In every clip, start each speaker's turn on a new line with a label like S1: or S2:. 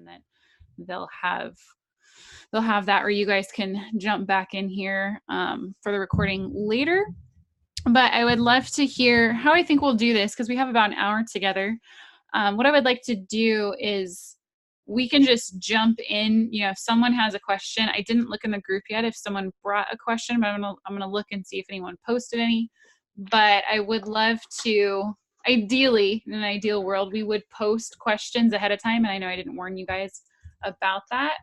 S1: and then they'll have that, or you guys can jump back in here for the recording later. But I would love to hear how I think we'll do this, because we have about an hour together. What I would like to do is we can just jump in. If someone has a question, I didn't look in the group yet if someone brought a question, but I'm gonna look and see if anyone posted any. But I would love to, ideally, in an ideal world, we would post questions ahead of time. And I know I didn't warn you guys about that,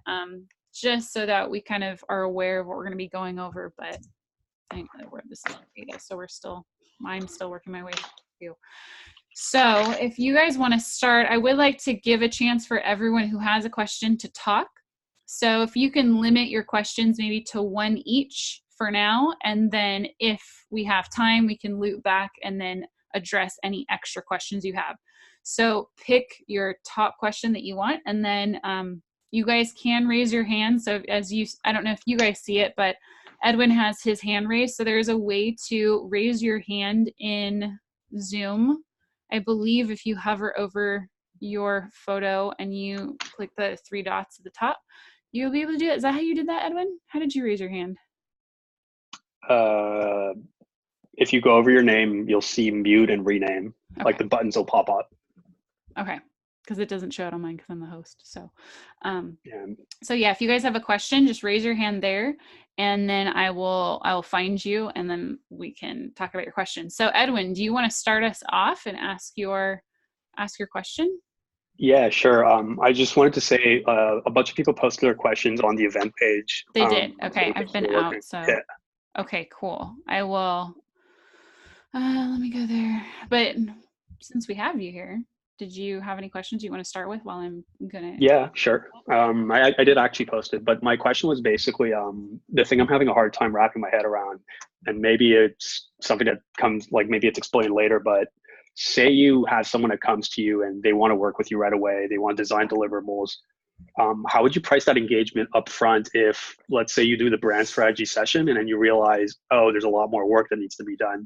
S1: just so that we kind of are aware of what we're going to be going over. But I think this is beta, so I'm still working my way through. So if you guys want to start, I would like to give a chance for everyone who has a question to talk. So if you can limit your questions maybe to one each for now, and then if we have time, we can loop back and then address any extra questions you have. So pick your top question that you want, and then you guys can raise your hand. So I don't know if you guys see it, but Edwin has his hand raised. So there's a way to raise your hand in Zoom. I believe if you hover over your photo and you click the 3 dots at the top, you'll be able to do it. Is that how you did that, Edwin? How did you raise your hand?
S2: If you go over your name, you'll see mute and rename. Okay. Like the buttons will pop up.
S1: Okay. Because it doesn't show it on mine because I'm the host. So, So yeah, if you guys have a question, just raise your hand there, and then I will find you, and then we can talk about your question. So Edwin, do you want to start us off and ask your question?
S2: Yeah, sure. I just wanted to say a bunch of people posted their questions on the event page.
S1: They did. Okay, I've been out. So yeah. Okay, cool. I will. Let me go there. But since we have you here, did you have any questions you want to start with while I'm gonna?
S2: Yeah, sure. I did actually post it, but my question was basically the thing I'm having a hard time wrapping my head around, and maybe it's something that comes, like maybe it's explained later, but say you have someone that comes to you and they want to work with you right away, they want to design deliverables. How would you price that engagement up front if, let's say, you do the brand strategy session and then you realize, oh, there's a lot more work that needs to be done?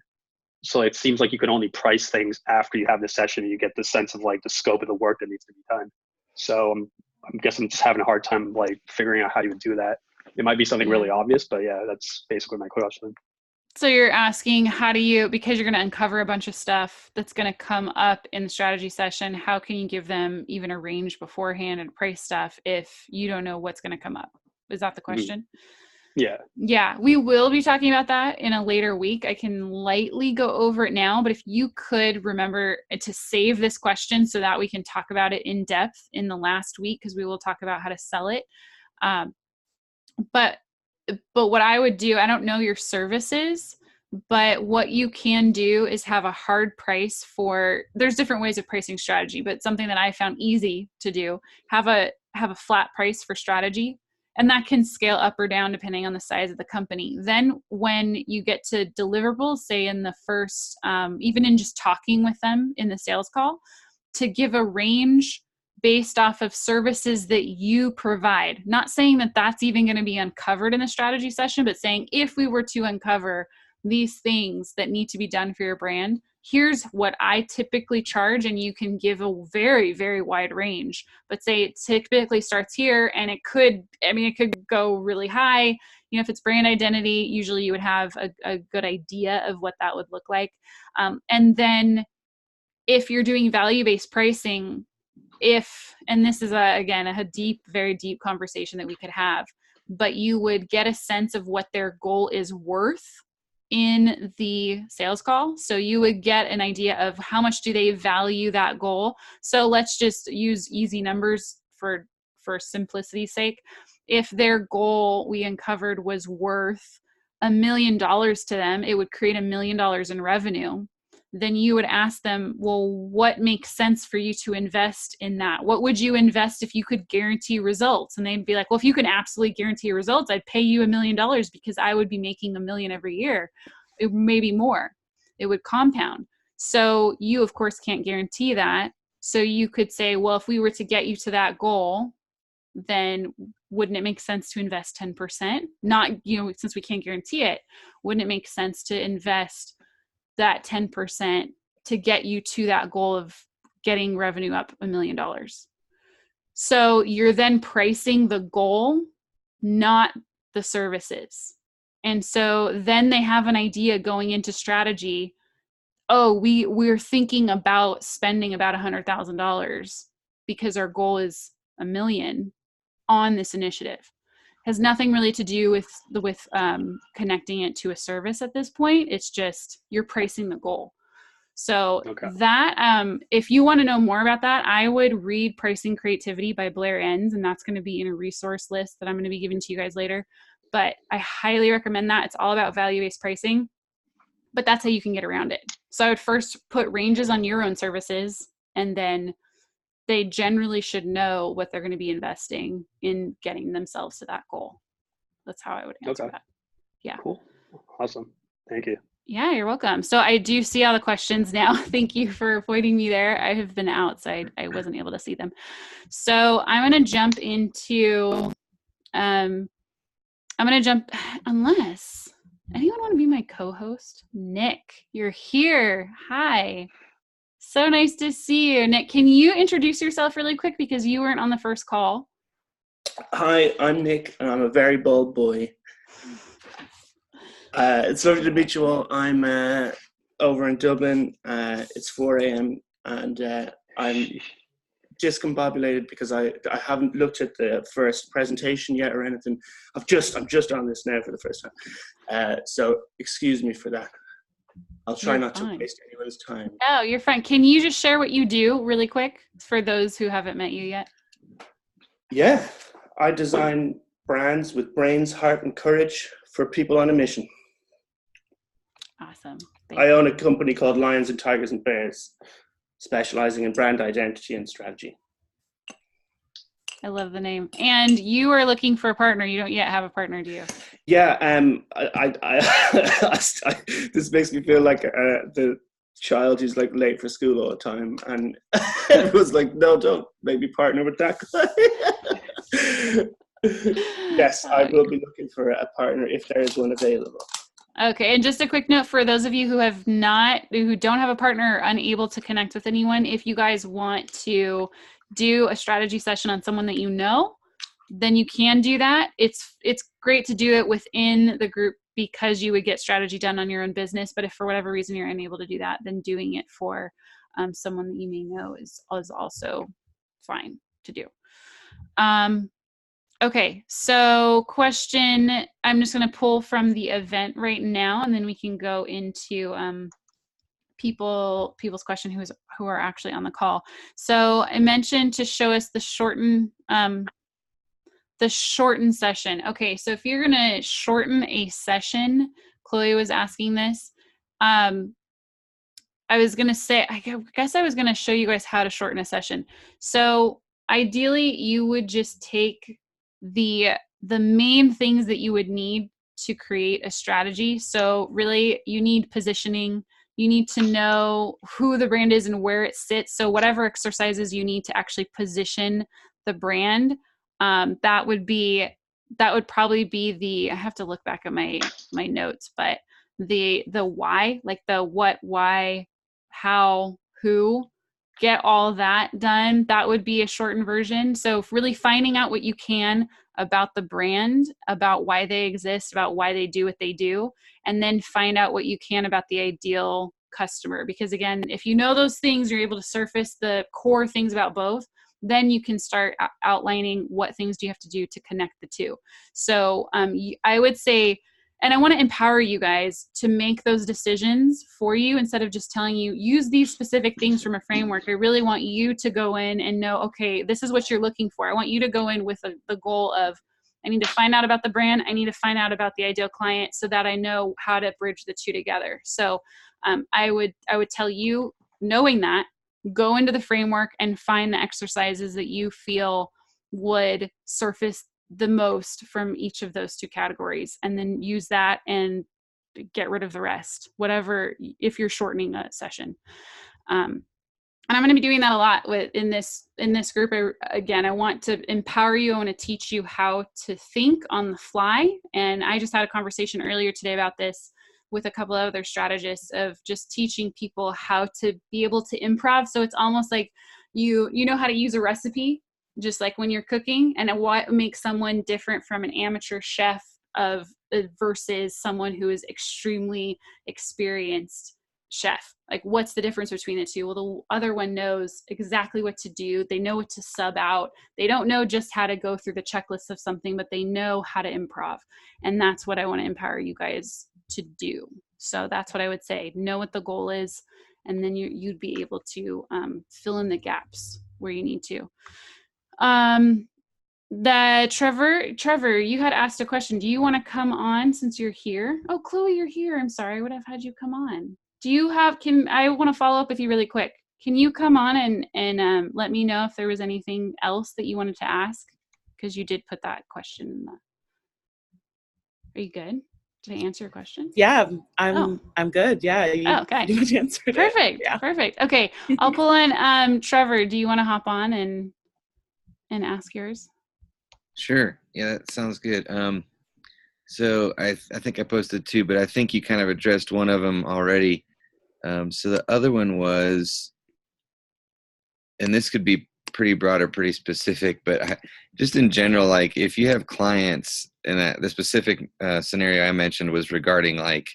S2: So it seems like you can only price things after you have the session and you get the sense of like the scope of the work that needs to be done. So I'm guessing I'm just having a hard time like figuring out how you would do that. It might be something really obvious, but yeah, that's basically my question.
S1: So you're asking, how do you, because you're going to uncover a bunch of stuff that's going to come up in the strategy session, how can you give them even a range beforehand and price stuff if you don't know what's going to come up? Is that the question?
S2: Yeah.
S1: Yeah, we will be talking about that in a later week. I can lightly go over it now, but if you could remember to save this question so that we can talk about it in depth in the last week, because we will talk about how to sell it. But what I would do, I don't know your services, but what you can do is have a hard price for, there's different ways of pricing strategy, but something that I found easy to do, have a flat price for strategy. And that can scale up or down depending on the size of the company. Then when you get to deliverables, say in the first, even in just talking with them in the sales call, to give a range based off of services that you provide. Not saying that that's even going to be uncovered in the strategy session, but saying if we were to uncover these things that need to be done for your brand, here's what I typically charge, and you can give a very, very wide range. But say it typically starts here, and it could go really high. If it's brand identity, usually you would have a good idea of what that would look like. And then if you're doing value-based pricing, and this is again a deep, very deep conversation that we could have, but you would get a sense of what their goal is worth in the sales call. So you would get an idea of how much do they value that goal. So let's just use easy numbers for simplicity's sake. If their goal we uncovered was worth $1 million to them, it would create $1 million in revenue. Then you would ask them, well, what makes sense for you to invest in that? What would you invest if you could guarantee results? And they'd be like, well, if you can absolutely guarantee results, I'd pay you $1 million because I would be making $1 million every year. It may be more. It would compound. So you, of course, can't guarantee that. So you could say, well, if we were to get you to that goal, then wouldn't it make sense to invest 10%? Not, since we can't guarantee it, wouldn't it make sense to invest that 10% to get you to that goal of getting revenue up $1 million? So you're then pricing the goal, not the services. And so then they have an idea going into strategy. Oh, we're thinking about spending about $100,000 because our goal is $1 million on this initiative. Has nothing really to do with connecting it to a service at this point. It's just you're pricing the goal. So
S2: Okay.
S1: that if you want to know more about that, I would read Pricing Creativity by Blair Enns, and that's going to be in a resource list that I'm going to be giving to you guys later. But I highly recommend that. It's all about value-based pricing, but that's how you can get around it. So I would first put ranges on your own services, and then they generally should know what they're going to be investing in getting themselves to that goal. That's how I would answer that. Yeah.
S2: Cool. Awesome. Thank you.
S1: Yeah, you're welcome. So I do see all the questions now. Thank you for pointing me there. I have been outside. I wasn't able to see them. So I'm going to jump into, unless anyone want to be my co-host? Nick, you're here. Hi. So nice to see you. Nick, can you introduce yourself really quick because you weren't on the first call?
S3: Hi, I'm Nick, and I'm a very bold boy. It's lovely to meet you all. I'm over in Dublin. It's 4 a.m. and I'm discombobulated because I haven't looked at the first presentation yet or anything. I'm just on this now for the first time. So excuse me for that. I'll try not to waste anyone's time.
S1: Oh, you're fine. Can you just share what you do really quick for those who haven't met you yet?
S3: Yeah, I design brands with brains, heart, and courage for people on a mission.
S1: Awesome.
S3: I own a company called Lions and Tigers and Bears, specializing in brand identity and strategy.
S1: I love the name. And you are looking for a partner. You don't yet have a partner, do you?
S3: Yeah. This makes me feel like the child who's like late for school all the time, and it was like, no, don't make me partner with that guy. Yes, I will be looking for a partner if there is one available.
S1: Okay, and just a quick note for those of you who don't have a partner or unable to connect with anyone, if you guys want to do a strategy session on someone that you know, then you can do that. It's great to do it within the group because you would get strategy done on your own business. But if for whatever reason you're unable to do that, then doing it for someone that you may know is also fine to do. Okay, so question, I'm just going to pull from the event right now, and then we can go into people's question who are actually on the call. So I mentioned to show us the shorten session. Okay, so if you're going to shorten a session, Chloe was asking this. I was going to say, I guess I was going to show you guys how to shorten a session. So ideally, you would just take the main things that you would need to create a strategy. So really, you need positioning. You need to know who the brand is and where it sits. So whatever exercises you need to actually position the brand, that would probably be I have to look back at my notes, but the why, like the what, why, how, who, get all that done. That would be a shortened version. So really finding out what you can about the brand, about why they exist, about why they do what they do, and then find out what you can about the ideal customer. Because again, if you know those things, you're able to surface the core things about both, then you can start outlining what things do you have to do to connect the two. So I would say, and I want to empower you guys to make those decisions for you instead of just telling you, use these specific things from a framework. I really want you to go in and know, okay, this is what you're looking for. I want you to go in with the goal of, I need to find out about the brand. I need to find out about the ideal client so that I know how to bridge the two together. So I would tell you, knowing that, go into the framework and find the exercises that you feel would surface the most from each of those two categories, and then use that and get rid of the rest, whatever, if you're shortening a session. And I'm going to be doing that a lot in this group. I want to empower you. I want to teach you how to think on the fly. And I just had a conversation earlier today about this with a couple of other strategists, of just teaching people how to be able to improv. So it's almost like you know how to use a recipe, just like when you're cooking, and what makes someone different from an amateur chef versus someone who is extremely experienced chef. Like, what's the difference between the two? Well, the other one knows exactly what to do. They know what to sub out. They don't know just how to go through the checklist of something, but they know how to improv. And that's what I want to empower you guys to do. So that's what I would say. Know what the goal is, and then you'd be able to fill in the gaps where you need to. Trevor, you had asked a question. Do you want to come on since you're here? Oh, Chloe, you're here. I'm sorry. I would have had you come on. I want to follow up with you really quick. Can you come on and let me know if there was anything else that you wanted to ask? Because you did put that question in the... Are you good? Did I answer your question?
S4: Yeah, I'm good. Yeah. You
S1: okay.
S4: pretty much answered
S1: Perfect.
S4: it. Yeah.
S1: Perfect. Okay. I'll pull in Trevor. Do you want to hop on and ask yours?
S5: Sure. Yeah, that sounds good. So I think I posted two, but I think you kind of addressed one of them already. So the other one was, and this could be pretty broad or pretty specific, but just in general, like if you have clients, and the specific scenario I mentioned was regarding like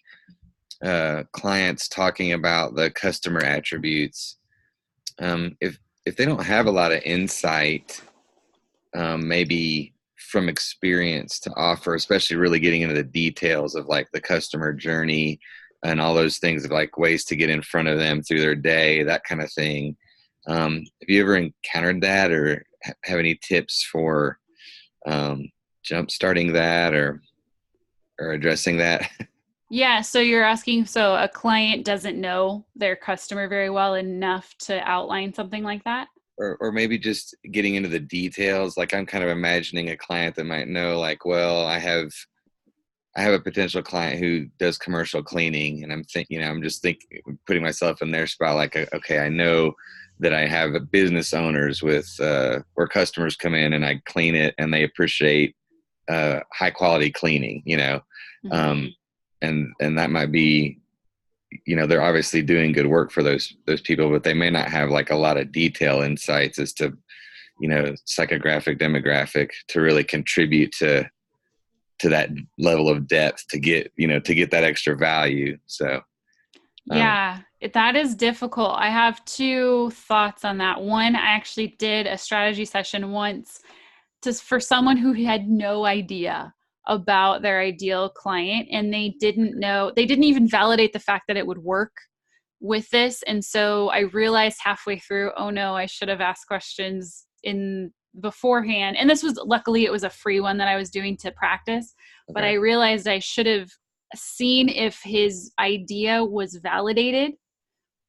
S5: clients talking about the customer attributes. If they don't have a lot of insight, maybe from experience to offer, especially really getting into the details of like the customer journey and all those things, of like ways to get in front of them through their day, that kind of thing. Have you ever encountered that, or have any tips for jump starting that or addressing that?
S1: Yeah, so you're asking, so a client doesn't know their customer very well enough to outline something like that?
S5: Or maybe just getting into the details. Like I'm kind of imagining a client that might know, like, well, I have a potential client who does commercial cleaning, and I'm just putting myself in their spot. Like, okay, I know that I have business owners with where customers come in and I clean it, and they appreciate high quality cleaning,
S1: Mm-hmm.
S5: And that might be, they're obviously doing good work for those people, but they may not have like a lot of detail insights as to, psychographic, demographic to really contribute to that level of depth to get that extra value. So,
S1: yeah, that is difficult. I have two thoughts on that. One, I actually did a strategy session once just for someone who had no idea about their ideal client, and they didn't even validate the fact that it would work with this. And so I realized halfway through, oh no, I should have asked questions in beforehand. And luckily it was a free one that I was doing to practice, but I realized I should have seen if his idea was validated.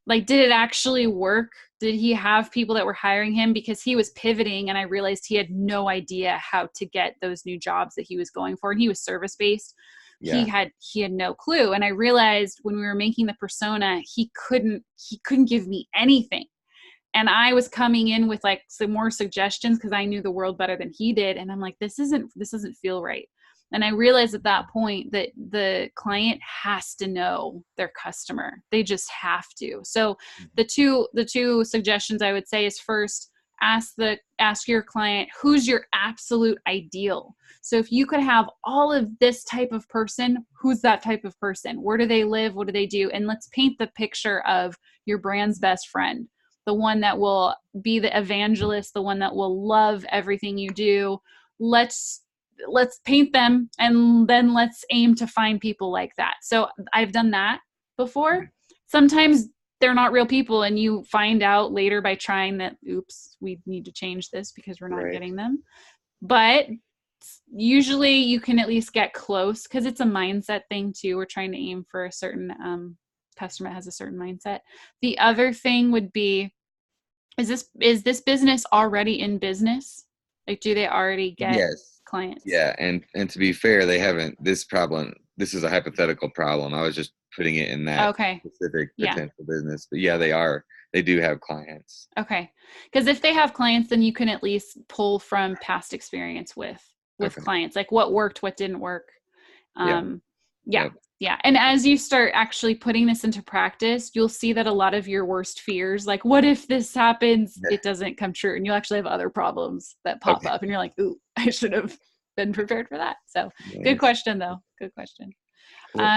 S1: Like, did it actually work? Did he have people that were hiring him? Because he was pivoting, and I realized he had no idea how to get those new jobs that he was going for. And he was service-based. Yeah. He had no clue. And I realized when we were making the persona, he couldn't give me anything. And I was coming in with like some more suggestions because I knew the world better than he did. And I'm like, this doesn't feel right. And I realized at that point that the client has to know their customer. They just have to. So the two suggestions I would say is, first, ask your client, who's your absolute ideal? So if you could have all of this type of person, who's that type of person? Where do they live? What do they do? And let's paint the picture of your brand's best friend, the one that will be the evangelist, the one that will love everything you do. Let's paint them, and then let's aim to find people like that. So I've done that before. Sometimes they're not real people, and you find out later by trying that, oops, we need to change this because we're not getting them. But usually you can at least get close, because it's a mindset thing too. We're trying to aim for a certain customer that has a certain mindset. The other thing would be, is this business already in business? Like, do they already get clients?
S5: Yeah, and to be fair, they haven't. This is a hypothetical problem. I was just putting it in that specific potential business. But yeah, they do have clients.
S1: Okay. Because if they have clients, then you can at least pull from past experience with clients, like what worked, what didn't work. Yeah. Yeah. And as you start actually putting this into practice, you'll see that a lot of your worst fears, like, what if this happens? It doesn't come true. And you'll actually have other problems that pop up. And you're like, ooh, I should have been prepared for that. So good question, though. Good question.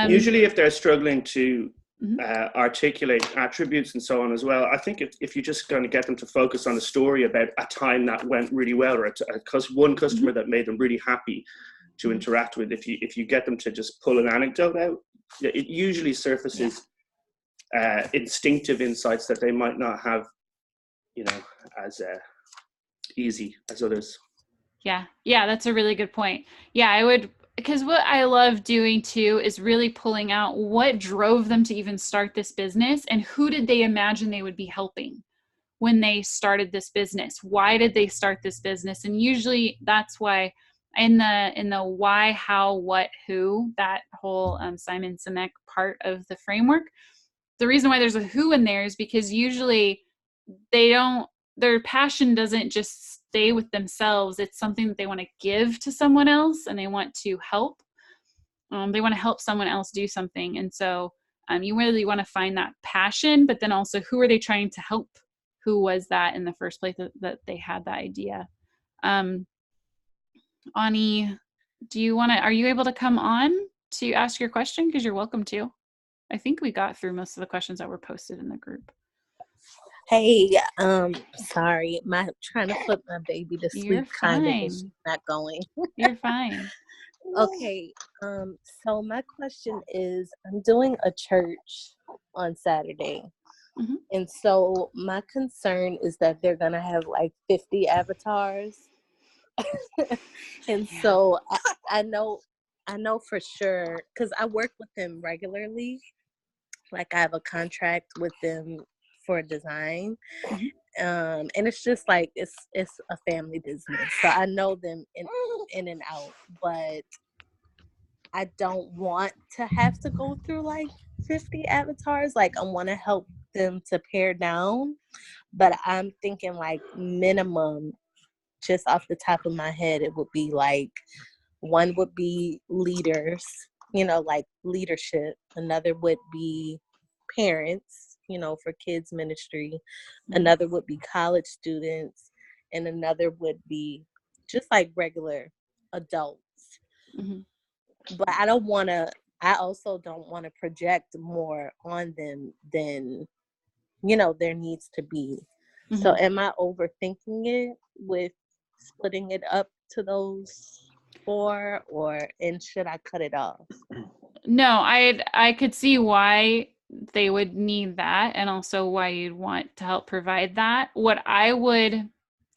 S3: Usually if they're struggling to
S1: Mhm.
S3: articulate attributes and so on as well, I think if you're just going to get them to focus on a story about a time that went really well, or one customer that made them really happy to interact with, if you get them to just pull an anecdote out, it usually surfaces instinctive insights that they might not have, as easy as others.
S1: Yeah, that's a really good point. Yeah, I would, because what I love doing too is really pulling out what drove them to even start this business, and who did they imagine they would be helping when they started this business? Why did they start this business? And usually that's why in the why, how, what, who, that whole Simon Sinek part of the framework, the reason why there's a who in there is because usually their passion doesn't just stay with themselves. It's something that they want to give to someone else, and they want to help. They want to help someone else do something. And so you really want to find that passion, but then also, who are they trying to help? Who was that in the first place that they had that idea? Ani, are you able to come on to ask your question? Because you're welcome to. I think we got through most of the questions that were posted in the group.
S6: Hey, sorry, trying to put my baby to sleep.
S1: You're
S6: kind of,
S1: fine.
S6: is not going.
S1: You're fine.
S6: Okay, so my question is, I'm doing a church on Saturday.
S1: Mhm.
S6: And so my concern is that they're going to have like 50 avatars. And so I know for sure, because I work with them regularly. Like, I have a contract with them for design. And it's just like, it's a family business. So I know them in and out, but I don't want to have to go through like 50 avatars. Like, I want to help them to pare down, but I'm thinking like minimum, just off the top of my head, it would be like, one would be leaders, like leadership. Another would be parents, for kids ministry. Another would be college students, and another would be just like regular adults. But I also don't want to project more on them than, there needs to be. So am I overthinking it with splitting it up to those 4, and should I cut it off?
S1: No, I could see why they would need that, and also why you'd want to help provide that. What I would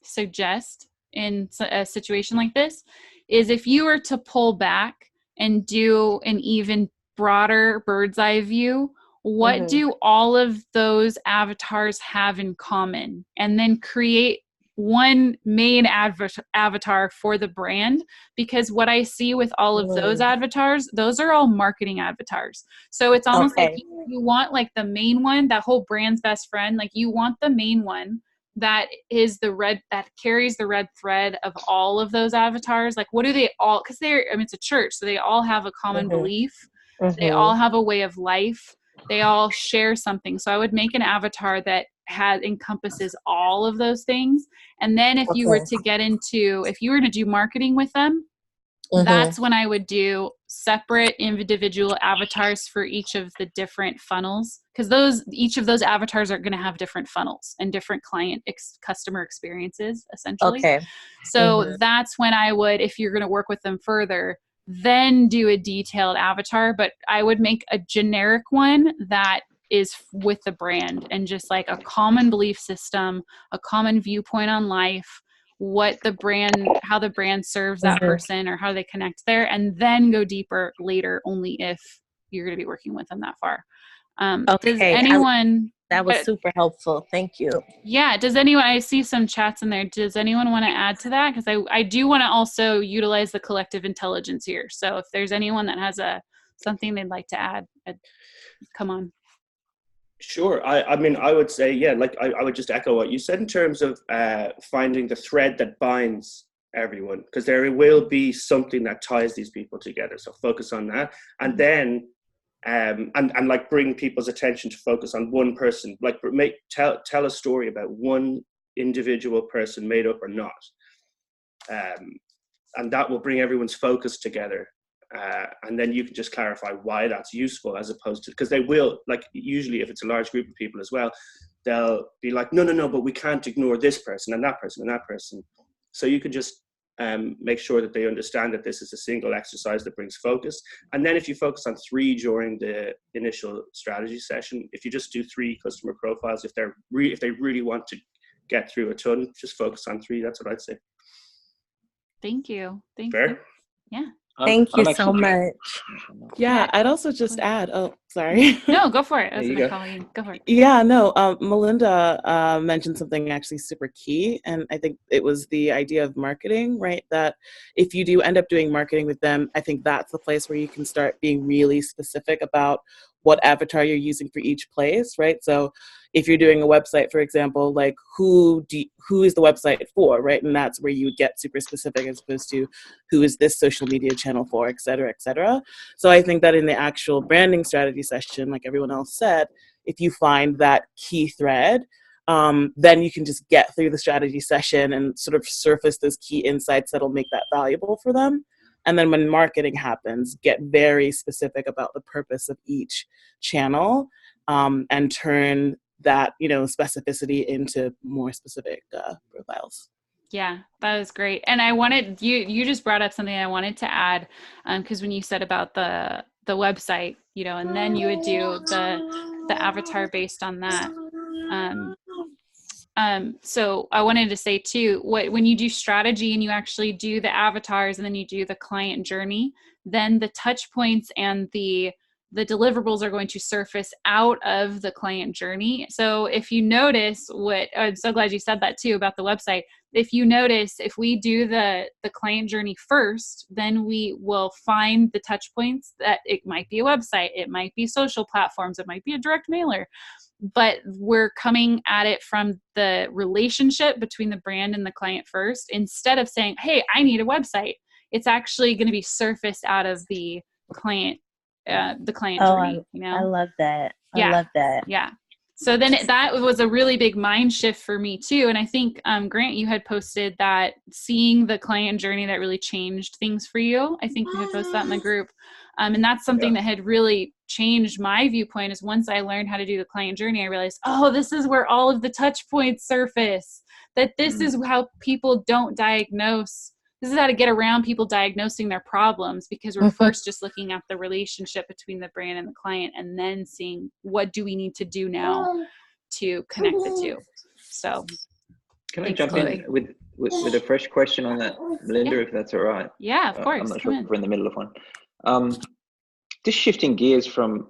S1: suggest in a situation like this is, if you were to pull back and do an even broader bird's eye view, what do all of those avatars have in common? And then create one main avatar for the brand, because what I see with all of those avatars, those are all marketing avatars. So it's almost like you want like the main one, that whole brand's best friend. Like, you want the main one that is that carries the red thread of all of those avatars. Like, what do they all, because it's a church, so they all have a common belief. They all have a way of life. They all share something. So I would make an avatar that encompasses all of those things. And then if you were to do marketing with them, that's when I would do separate individual avatars for each of the different funnels, because each of those avatars are going to have different funnels and different customer experiences, essentially. So that's when I would, if you're going to work with them further, then do a detailed avatar. But I would make a generic one that is with the brand, and just like a common belief system, a common viewpoint on life, how the brand serves that person, or how they connect there, and then go deeper later, only if you're going to be working with them that far. Does anyone...
S6: That was super helpful. Thank you.
S1: Yeah. Does anyone, I see some chats in there. Does anyone want to add to that? Because I do want to also utilize the collective intelligence here. So if there's anyone that has something they'd like to add, come on.
S3: Sure. I mean, I would say, I would just echo what you said in terms of finding the thread that binds everyone, because there will be something that ties these people together. So focus on that. And then and like bring people's attention to focus on one person, like tell a story about one individual person, made up or not. And that will bring everyone's focus together. And then you can just clarify why that's useful, as opposed to, because they will, like, usually if it's a large group of people as well, they'll be like, no, but we can't ignore this person and that person and that person. So you could just make sure that they understand that this is a single exercise that brings focus. And then if you focus on 3 during the initial strategy session, if you just do 3 customer profiles, if they really want to get through a ton, just focus on 3. That's what I'd say.
S1: Thank you.
S3: Fair?
S1: You. Yeah.
S6: Thank you so much.
S4: Yeah, I'd also just add, sorry.
S1: No, go for it. I was
S5: There
S1: going
S5: you
S1: to call you. Go for it.
S4: Yeah, no, Melinda mentioned something actually super key. And I think it was the idea of marketing, right? That if you do end up doing marketing with them, I think that's the place where you can start being really specific about what avatar you're using for each place, right? So if you're doing a website, for example, like who is the website for, right? And that's where you would get super specific, as opposed to who is this social media channel for, et cetera, et cetera. So I think that in the actual branding strategy session, like everyone else said, if you find that key thread, then you can just get through the strategy session and sort of surface those key insights that'll make that valuable for them. And then when marketing happens, get very specific about the purpose of each channel, and turn that, specificity into more specific profiles.
S1: Yeah, that was great. And I wanted you just brought up something I wanted to add, because when you said about the website, and then you would do the avatar based on that. So I wanted to say too, when you do strategy and you actually do the avatars and then you do the client journey, then the touch points and the deliverables are going to surface out of the client journey. So if you notice I'm so glad you said that too about the website. If you notice, if we do the client journey first, then we will find the touch points that it might be a website, it might be social platforms, it might be a direct mailer, but we're coming at it from the relationship between the brand and the client first, instead of saying, hey, I need a website. It's actually going to be surfaced out of the client journey.
S6: I love that.
S1: Yeah.
S6: I love that.
S1: Yeah. So then that was a really big mind shift for me too. And I think, Grant, you had posted that seeing the client journey that really changed things for you. I think you had posted that in the group. And that's something that had really changed my viewpoint, is once I learned how to do the client journey, I realized, this is where all of the touch points surface, that this is how people don't diagnose. This is how to get around people diagnosing their problems, because we're first just looking at the relationship between the brand and the client, and then seeing what do we need to do now to connect the two. So
S5: can I jump in with a fresh question on that, Melinda, if that's all right?
S1: Yeah, of course.
S5: I'm not sure if we're in the middle of one. Just shifting gears from,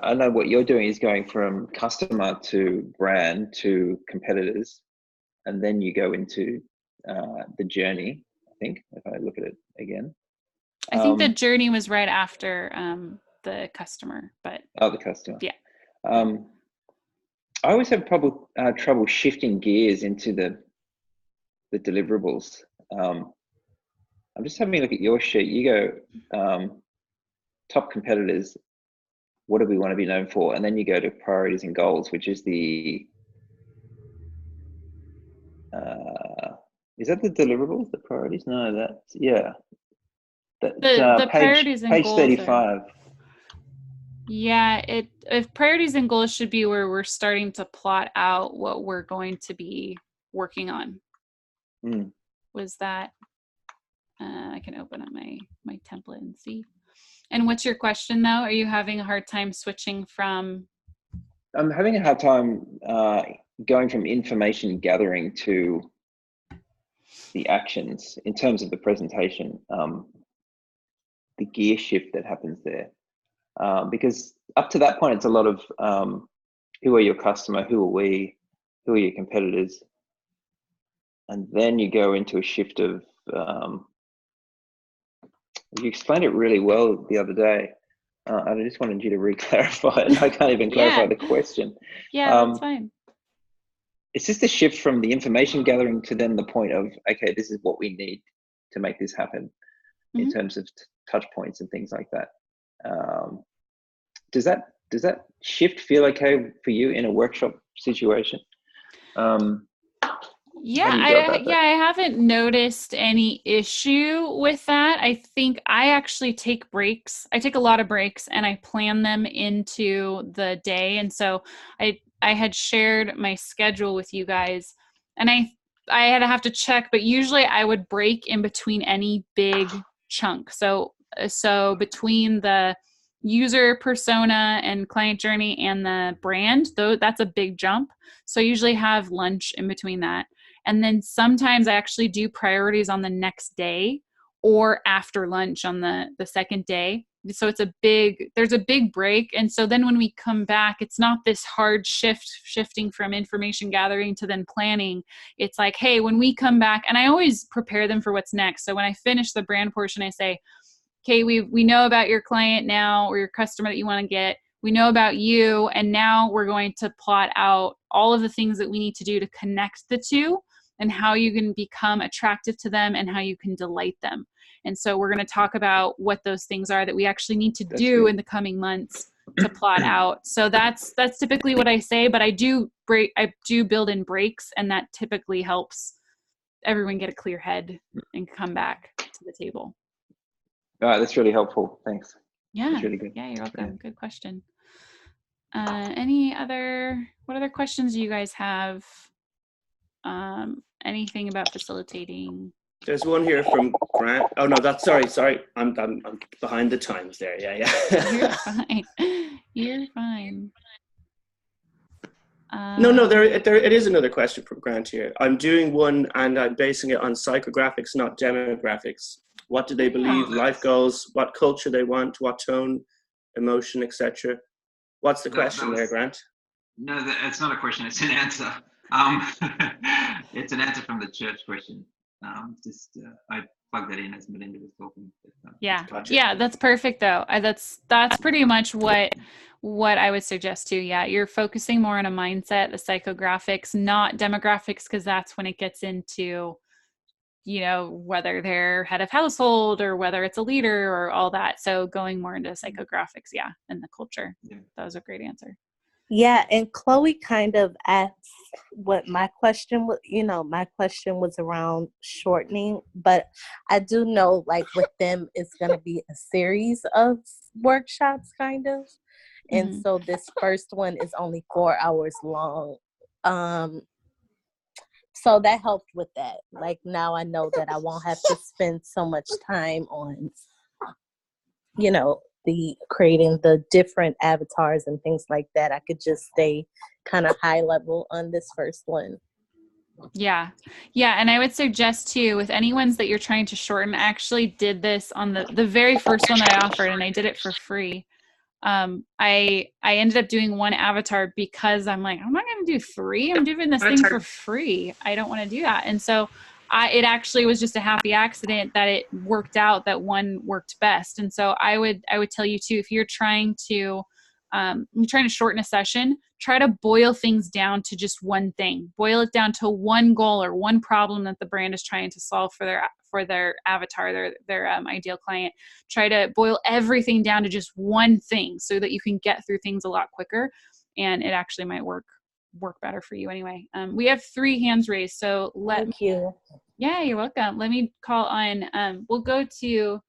S5: I know what you're doing is going from customer to brand to competitors, and then you go into the journey. I think, if I look at it again,
S1: I think the journey was right after the customer, but
S5: the customer.
S1: Yeah.
S5: I always have trouble shifting gears into the deliverables. I'm just having a look at your sheet. You go top competitors. What do we want to be known for? And then you go to priorities and goals, which is the is that the deliverables, the priorities? No, that's, yeah. That's
S1: the priorities and
S5: page
S1: goals
S5: 35.
S1: Yeah, if priorities and goals should be where we're starting to plot out what we're going to be working on. Was that, I can open up my template and see. And what's your question though? Are you having a hard time switching from?
S5: I'm having a hard time going from information gathering to the actions in terms of the presentation, the gear shift that happens there. Because up to that point, it's a lot of who are your customer, who are we, who are your competitors, and then you go into a shift of. You explained it really well the other day. I just wanted you to re-clarify it. I can't even clarify the question.
S1: Yeah, that's fine.
S5: It's just a shift from the information gathering to then the point of, okay, this is what we need to make this happen in terms of touch points and things like that.
S7: does that shift feel okay for you in a workshop situation?
S1: Yeah,
S7: How do you go about that?
S1: I haven't noticed any issue with that. I think I actually take breaks. I take a lot of breaks and I plan them into the day. And so I had shared my schedule with you guys, and I had to have to check, but usually I would break in between any big chunk. So between the user persona and client journey and the brand, though, that's a big jump. So I usually have lunch in between that. And then sometimes I actually do priorities on the next day or after lunch on the second day. So there's a big break. And so then when we come back, it's not this hard shifting from information gathering to then planning. It's like, hey, when we come back, and I always prepare them for what's next. So when I finish the brand portion, I say, okay, we know about your client now, or your customer that you want to get. We know about you. And now we're going to plot out all of the things that we need to do to connect the two, and how you can become attractive to them and how you can delight them. And so we're going to talk about what those things are that we actually need to do in the coming months to plot out. So that's typically what I say, but I do build in breaks, and that typically helps everyone get a clear head and come back to the table.
S7: All right, that's really helpful. Thanks.
S1: Yeah.
S7: That's really good.
S1: Yeah, you're welcome.
S7: Brilliant.
S1: Good question. What other questions do you guys have? Anything about facilitating?
S3: There's one here from Grant. Oh no, sorry. I'm behind the times there. Yeah.
S1: You're fine. You're fine.
S3: No, there it is another question from Grant here. I'm doing one and I'm basing it on psychographics, not demographics. What do they believe? Life goals, what culture they want, what tone, emotion, etc. What's the question there, Grant?
S8: No, it's not a question, it's an answer. It's an answer from the church question. I plugged that in as Melinda was talking.
S1: Yeah,
S3: Gotcha.
S1: yeah, that's perfect though. That's pretty much what I would suggest too. Yeah, you're focusing more on a mindset, the psychographics, not demographics, because that's when it gets into, whether they're head of household or whether it's a leader or all that. So going more into psychographics, yeah, and the culture. Yeah. That was a great answer.
S6: Yeah, and Chloe kind of asked what my question was. My question was around shortening, but I do know, like, with them, it's going to be a series of workshops, kind of. And so this first one is only 4 hours long. So that helped with that. Like, now I know that I won't have to spend so much time on, the creating the different avatars and things like that. I could just stay kind of high level on this first one. Yeah. And I would suggest too, with any ones that you're trying to shorten, I actually did this on the very first one that I offered, and I did it for free. I ended up doing one avatar because I'm like, I'm not going to do 3. I'm doing this thing for free. I don't want to do that. And so it actually was just a happy accident that it worked out, that one worked best. And so I would tell you too, if you're trying to shorten a session, try to boil things down to just one thing. Boil it down to one goal or one problem that the brand is trying to solve for their avatar, their ideal client. Try to boil everything down to just one thing so that you can get through things a lot quicker, and it actually might work better for you anyway. We have 3 hands raised, so thank you. Yeah, you're welcome. Let me call on, we'll go to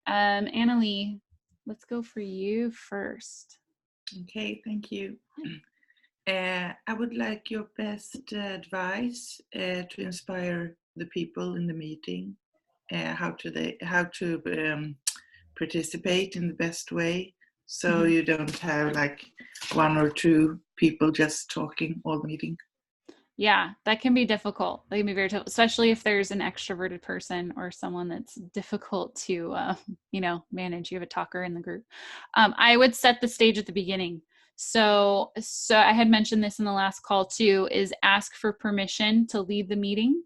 S6: Annalie. Let's go for you first.
S9: Okay, thank you. I would like your best advice to inspire the people in the meeting, how to participate in the best way, so you don't have like 1 or 2 people just talking all meeting.
S1: Yeah, that can be difficult. That can be very difficult, especially if there's an extroverted person or someone that's difficult to, manage. You have a talker in the group. I would set the stage at the beginning. So I had mentioned this in the last call too, is ask for permission to lead the meeting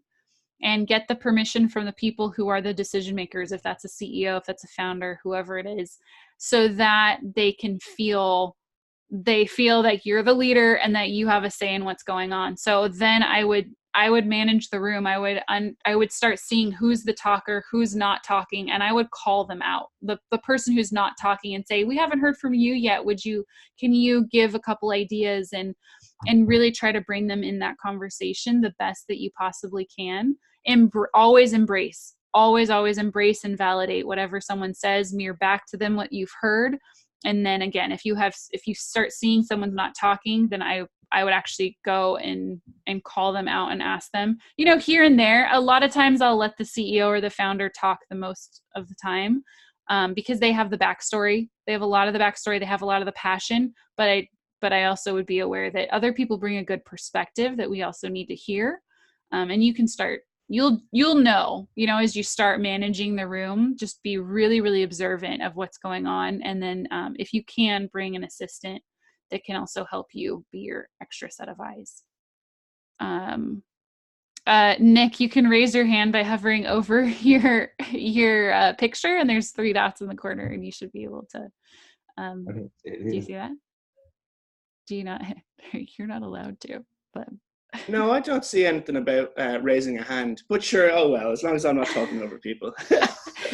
S1: and get the permission from the people who are the decision makers, if that's a CEO, if that's a founder, whoever it is, so that they feel like you're the leader and that you have a say in what's going on. So then I would I would manage the room. I would start seeing who's the talker, who's not talking, and I would call them out. The person who's not talking and say, we haven't heard from you yet. Can you give a couple ideas, and really try to bring them in that conversation the best that you possibly can. And always embrace and validate whatever someone says, mirror back to them what you've heard. And then again, if you start seeing someone's not talking, then I would actually go and call them out and ask them, here and there. A lot of times I'll let the CEO or the founder talk the most of the time, because they have the backstory. They have a lot of the backstory. They have a lot of the passion, but I also would be aware that other people bring a good perspective that we also need to hear. And you can start, you'll know, as you start managing the room, just be really, really observant of what's going on. And then if you can, bring an assistant that can also help you be your extra set of eyes. Nick, you can raise your hand by hovering over your picture, and there's 3 dots in the corner, and you should be able to. Do you see that? Do you not? You're not allowed to, but.
S3: No, I don't see anything about raising a hand. But sure, oh well, as long as I'm not talking over people.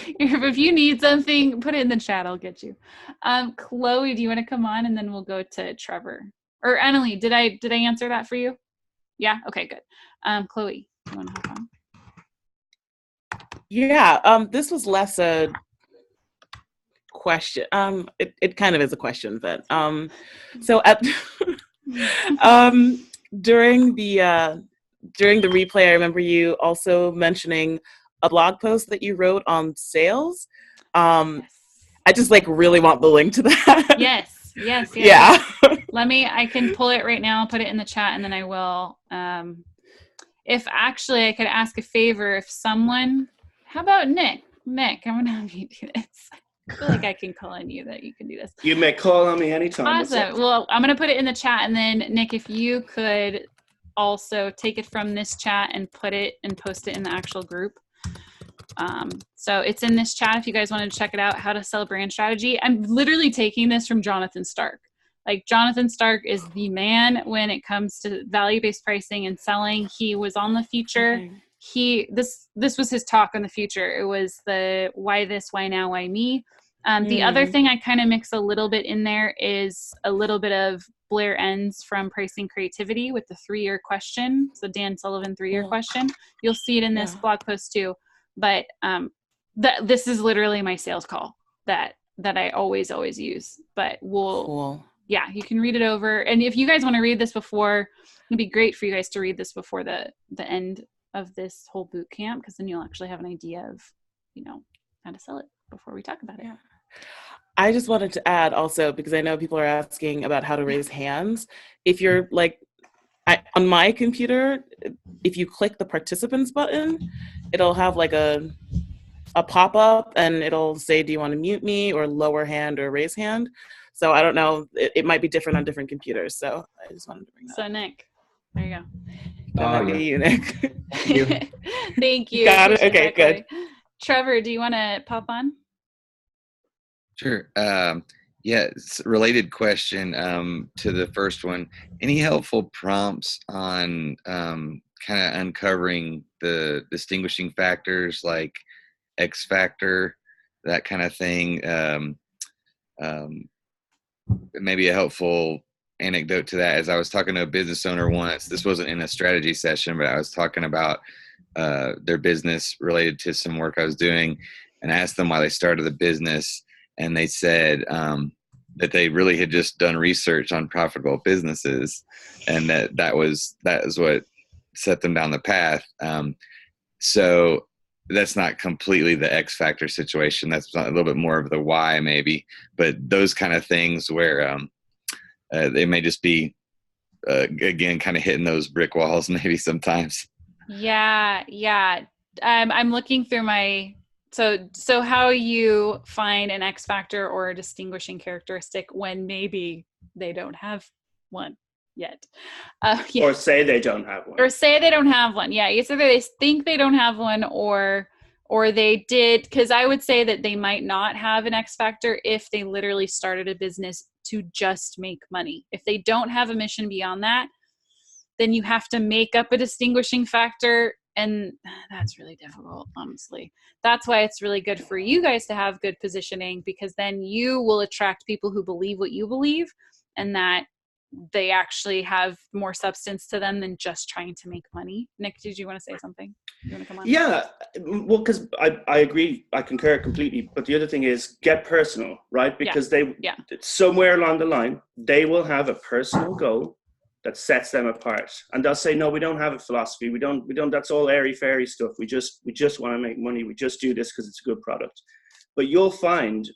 S1: If you need something, put it in the chat. I'll get you. Chloe, do you want to come on, and then we'll go to Trevor or Annalie? Did I answer that for you? Yeah. Okay. Good. Chloe, do you want to hop on?
S4: Yeah. This was less a question. It kind of is a question, but so at during the replay, I remember you also mentioning a blog post that you wrote on sales. I just really want the link to that.
S1: Yes.
S4: Yeah.
S1: I can pull it right now. I'll put it in the chat, and then I will. If actually I could ask a favor, if someone, how about Nick? Nick, I'm gonna have you do this. I feel like I can call on you that you can do this.
S3: You may call on me anytime.
S1: Awesome. Well, I'm going to put it in the chat, and then Nick, if you could also take it from this chat and put it and post it in the actual group. So it's in this chat if you guys want to check it out, how to sell a brand strategy. I'm literally taking this from Jonathan Stark. Jonathan Stark is the man when it comes to value-based pricing and selling. He was on the feature. Okay. This was his talk on the future. It was the why this, why now, why me. The other thing I kind of mix a little bit in there is a little bit of Blair Enns from Pricing Creativity with the 3-year question. So Dan Sullivan 3-year question. You'll see it in this blog post too. But this is literally my sales call that I always use. But yeah, you can read it over. And if you guys want to read this before, it'd be great for you guys to read this before the end of this whole boot camp, because then you'll actually have an idea of, how to sell it before we talk about it.
S4: Yeah. I just wanted to add also, because I know people are asking about how to raise hands. If you're on my computer, if you click the participants button, it'll have a pop-up, and it'll say, do you want to mute me, or lower hand, or raise hand? So I don't know, it might be different on different computers. So I just wanted to bring that up.
S1: So Nick, there you go.
S4: That might be you, Nick.
S7: Thank you.
S1: Thank you.
S4: Got it. Okay, good.
S1: Trevor, do you want to pop on?
S5: Sure. Yeah, it's a related question to the first one. Any helpful prompts on kind of uncovering the distinguishing factors like X factor, that kind of thing? Maybe a helpful anecdote to that is I was talking to a business owner once. This wasn't in a strategy session, but I was talking about their business related to some work I was doing, and I asked them why they started the business. And they said that they really had just done research on profitable businesses, and that was what set them down the path. So that's not completely the X factor situation. That's a little bit more of the why, maybe. But those kind of things where they may just be again kind of hitting those brick walls, maybe sometimes.
S1: Yeah. I'm looking through my. So how you find an X factor or a distinguishing characteristic when maybe they don't have one yet.
S3: Or say they don't have one.
S1: Yeah. It's either they think they don't have one or they did, because I would say that they might not have an X factor if they literally started a business to just make money. If they don't have a mission beyond that, then you have to make up a distinguishing factor. And that's really difficult, honestly. That's why it's really good for you guys to have good positioning, because then you will attract people who believe what you believe, and that they actually have more substance to them than just trying to make money. Nick, did you want to say something? You want to come on?
S3: Yeah, well, because I agree, I concur completely. But the other thing is get personal, right? Because somewhere along the line, they will have a personal goal that sets them apart, and they'll say, no, we don't have a philosophy. We don't. That's all airy fairy stuff. We just want to make money. We just do this because it's a good product. But you'll find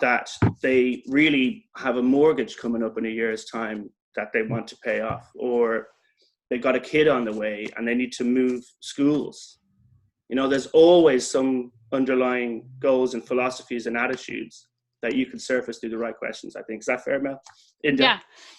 S3: that they really have a mortgage coming up in a year's time that they want to pay off, or they got a kid on the way and they need to move schools. You know, there's always some underlying goals and philosophies and attitudes that you can surface through the right questions, I think. Is that fair, Mel?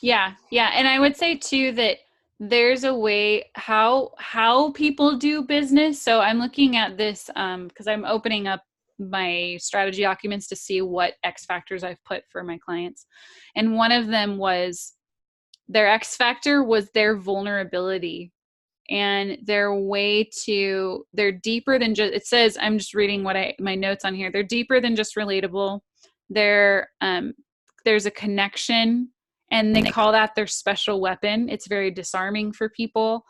S1: Yeah. And I would say too that there's a way how people do business. So I'm looking at this because I'm opening up my strategy documents to see what X factors I've put for my clients. And one of them was their X factor was their vulnerability. And they're deeper than just, it says, I'm just reading my notes on here. They're deeper than just relatable. There's a connection, and they call that their special weapon. It's very disarming for people.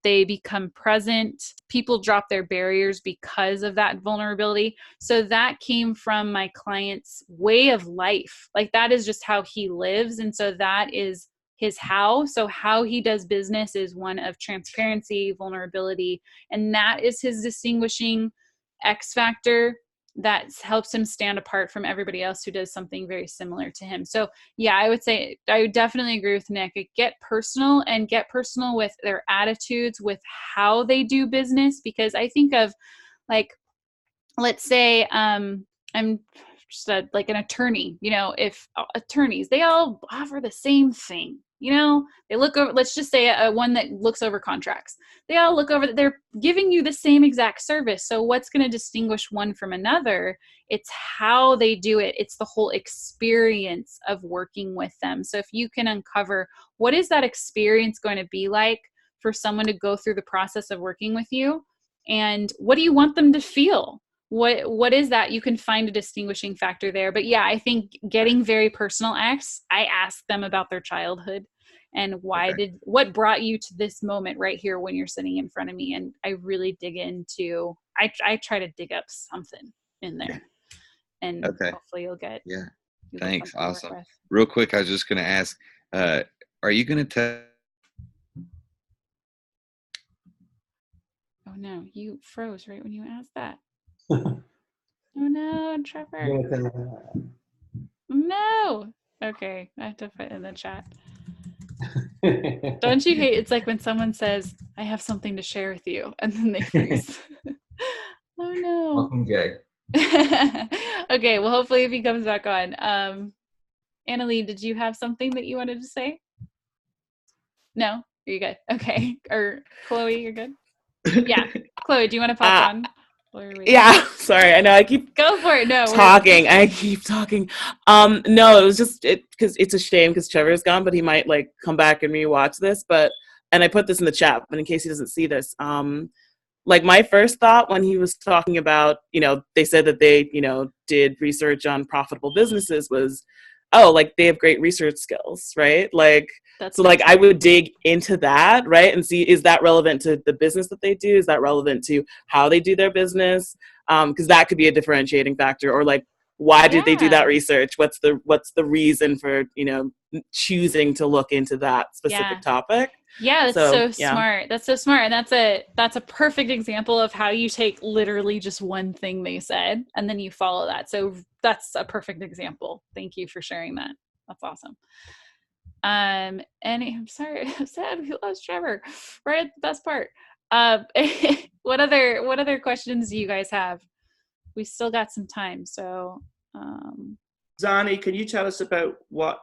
S1: They become present. People drop their barriers because of that vulnerability. So that came from my client's way of life. Like, that is just how he lives. And so that is his how. So how he does business is one of transparency, vulnerability, and that is his distinguishing X factor that helps him stand apart from everybody else who does something very similar to him. So yeah, I would definitely agree with Nick. Get personal, and get personal with their attitudes, with how they do business. Because I think of, like, let's say I'm just like an attorney, you know, if attorneys, they all offer the same thing. You know, they look over, let's just say one that looks over contracts. They all look over, they're giving you the same exact service. So what's going to distinguish one from another? It's how they do it. It's the whole experience of working with them. So if you can uncover what is that experience going to be like for someone to go through the process of working with you, and what do you want them to feel? What is that? You can find a distinguishing factor there. But yeah, I think getting very personal I ask them about their childhood and what brought you to this moment right here when you're sitting in front of me. And I really dig into, I try to dig up something in there, and hopefully you'll get.
S5: Yeah. Thanks. Awesome. Real quick, I was just going to ask, are you going to tell?
S1: Oh no, you froze right when you asked that. Oh no, Trevor. No. Okay, I have to put it in the chat. Don't you hate, it's like when someone says, I have something to share with you, and then they freeze. Oh no.
S10: Welcome, Jay.
S1: Okay, well, hopefully if he comes back on. Annalie, did you have something that you wanted to say? No? Are you good? Okay. Or Chloe, you're good? Yeah. Chloe, do you want to pop on?
S4: Yeah, sorry. I know I keep
S1: go for it. No,
S4: talking. I keep talking. No, it was just because it's a shame because Trevor's gone, but he might like come back and rewatch this. And I put this in the chat, but in case he doesn't see this, like my first thought when he was talking about, you know, they said that they, you know, did research on profitable businesses was, oh, like they have great research skills, right? Like, so like I would dig into that, right? And see, is that relevant to the business that they do? Is that relevant to how they do their business? Because that could be a differentiating factor. Or like, why did they do that research? What's the reason for, you know, choosing to look into that specific topic?
S1: Yeah, that's so smart. That's so smart. And that's a perfect example of how you take literally just one thing they said and then you follow that. So that's a perfect example. Thank you for sharing that. That's awesome. And I'm sorry, I'm sad we lost Trevor. Right at the best part. What other questions do you guys have? We still got some time, so
S3: Zani, can you tell us about what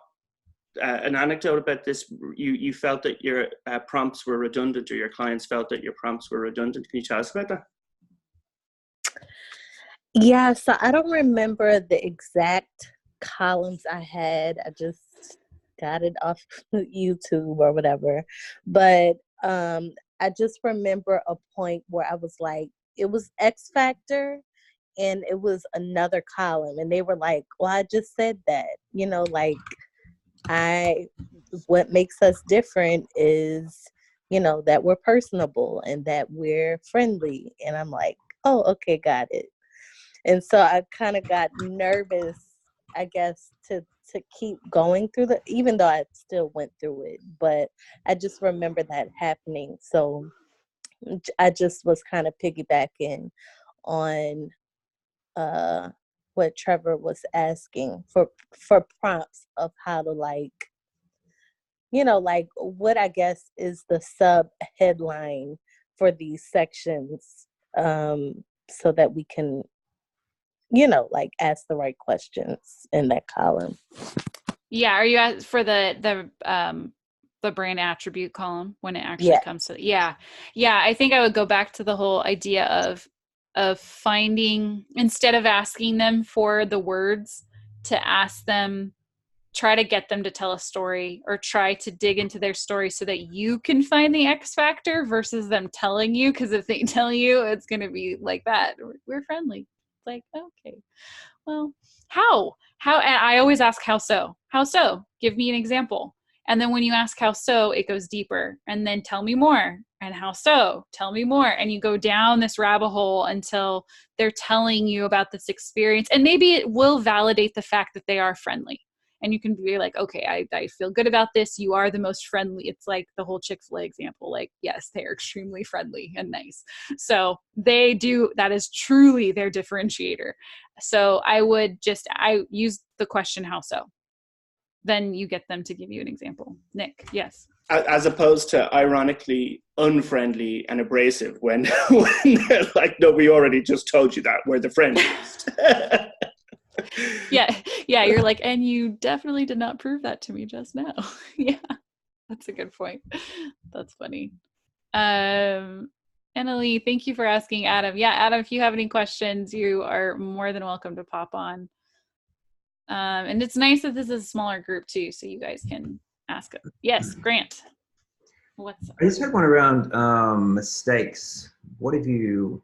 S3: an anecdote about this? You felt that your prompts were redundant, or your clients felt that your prompts were redundant. Can you tell us about that?
S6: Yeah, so I don't remember the exact columns I had. I just got it off YouTube or whatever. But I just remember a point where I was like, it was X Factor and it was another column. And they were like, well, I just said that, you know, like what makes us different is, you know, that we're personable and that we're friendly. And I'm like, oh, okay, got it. And so I kind of got nervous, I guess, to keep going through even though I still went through it, but I just remember that happening. So I just was kind of piggybacking on what Trevor was asking for prompts of how to, like, you know, like what I guess is the sub headline for these sections, so that we can, you know, like ask the right questions in that column.
S1: Yeah. Are you for the brand attribute column when it actually comes to, yeah. I think I would go back to the whole idea of finding, instead of asking them for the words, to ask them, try to get them to tell a story or try to dig into their story so that you can find the X factor versus them telling you. Because if they tell you, it's going to be like that. We're friendly. It's like, okay, well, how, and I always ask, how so? Give me an example. And then when you ask how so, it goes deeper, and then tell me more. And how so? Tell me more. And you go down this rabbit hole until they're telling you about this experience. And maybe it will validate the fact that they are friendly. And you can be like, okay, I feel good about this. You are the most friendly. It's like the whole Chick-fil-A example. Like, yes, they are extremely friendly and nice. So they do, that is truly their differentiator. So I use the question, how so? Then you get them to give you an example. Nick, yes.
S3: As opposed to ironically unfriendly and abrasive when they're like, no, we already just told you that, we're the friendliest.
S1: Yeah, you're like, and you definitely did not prove that to me just now. Yeah, that's a good point. That's funny. Annalie, thank you for asking Adam. Yeah, Adam, if you have any questions, you are more than welcome to pop on. And it's nice that this is a smaller group too, so you guys can ask it. Yes, Grant.
S10: I just had one around mistakes. What can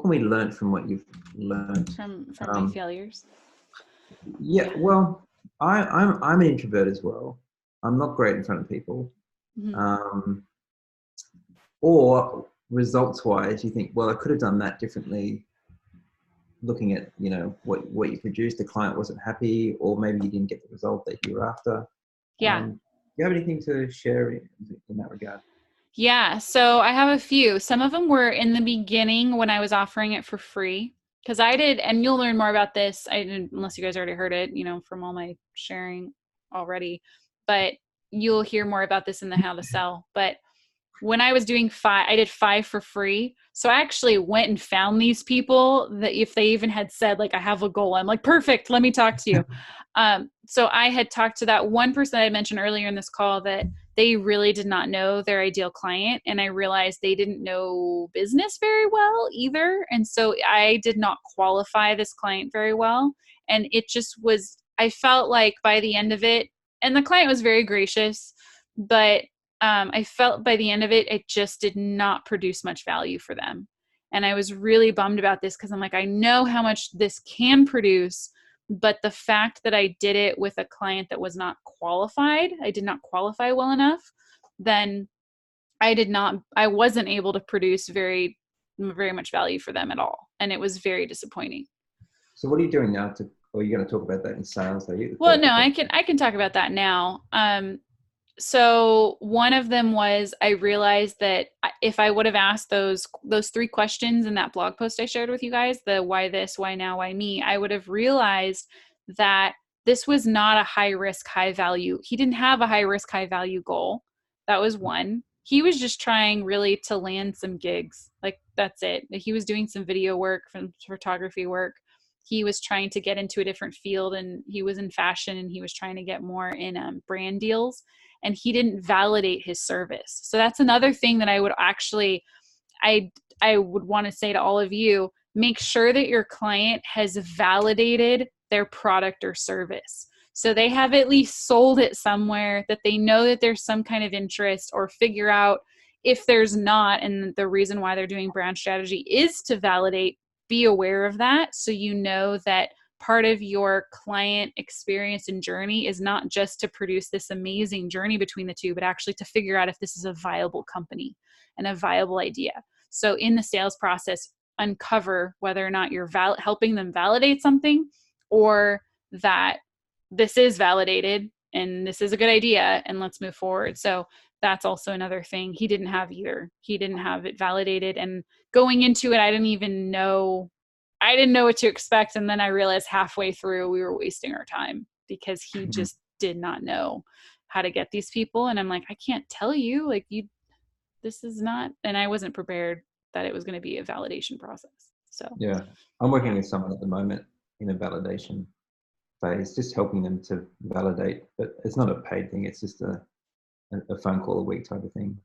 S10: we learn from what you've learned
S1: from my failures?
S10: Yeah, well, I'm an introvert as well. I'm not great in front of people. Mm-hmm. Or results-wise, you think, well, I could have done that differently. Looking at, you know, what you produced, the client wasn't happy, or maybe you didn't get the result that you were after.
S1: Yeah.
S10: Do you have anything to share in that regard?
S1: Yeah, so I have a few. Some of them were in the beginning when I was offering it for free, because I did, and you'll learn more about this. I didn't, unless you guys already heard it, you know, from all my sharing already. But you'll hear more about this in the how to sell. But when I was doing 5, I did 5 for free. So I actually went and found these people that if they even had said, like, I have a goal, I'm like, perfect, let me talk to you. So I had talked to that one person I mentioned earlier in this call that they really did not know their ideal client. And I realized they didn't know business very well either. And so I did not qualify this client very well. And it just was, I felt like by the end of it, and the client was very gracious, but I felt by the end of it, it just did not produce much value for them. And I was really bummed about this because I'm like, I know how much this can produce, but the fact that I did it with a client that was not qualified, I did not qualify well enough, then I wasn't able to produce very, very much value for them at all. And it was very disappointing.
S10: So what are you doing now or are you going to talk about that in sales?
S1: Well, no, I can talk about that now. So one of them was, I realized that if I would have asked those 3 questions in that blog post I shared with you guys, the why this, why now, why me, I would have realized that this was not a high risk, high value. He didn't have a high risk, high value goal. That was one. He was just trying really to land some gigs. Like, that's it. He was doing some video work, some photography work. He was trying to get into a different field, and he was in fashion, and he was trying to get more in brand deals. And he didn't validate his service. So that's another thing that I would actually, I would want to say to all of you, make sure that your client has validated their product or service. So they have at least sold it somewhere that they know that there's some kind of interest, or figure out if there's not, and the reason why they're doing brand strategy is to validate. Be aware of that, so you know that part of your client experience and journey is not just to produce this amazing journey between the two, but actually to figure out if this is a viable company and a viable idea. So in the sales process, uncover whether or not you're helping them validate something, or that this is validated and this is a good idea and let's move forward. So that's also another thing he didn't have either. He didn't have it validated, and going into it, I didn't know what to expect. And then I realized halfway through we were wasting our time because he just did not know how to get these people. And I'm like, I can't tell you, like, this is not, and I wasn't prepared that it was going to be a validation process. So
S10: yeah, I'm working with someone at the moment in a validation phase, just helping them to validate, but it's not a paid thing. It's just a phone call a week type of thing.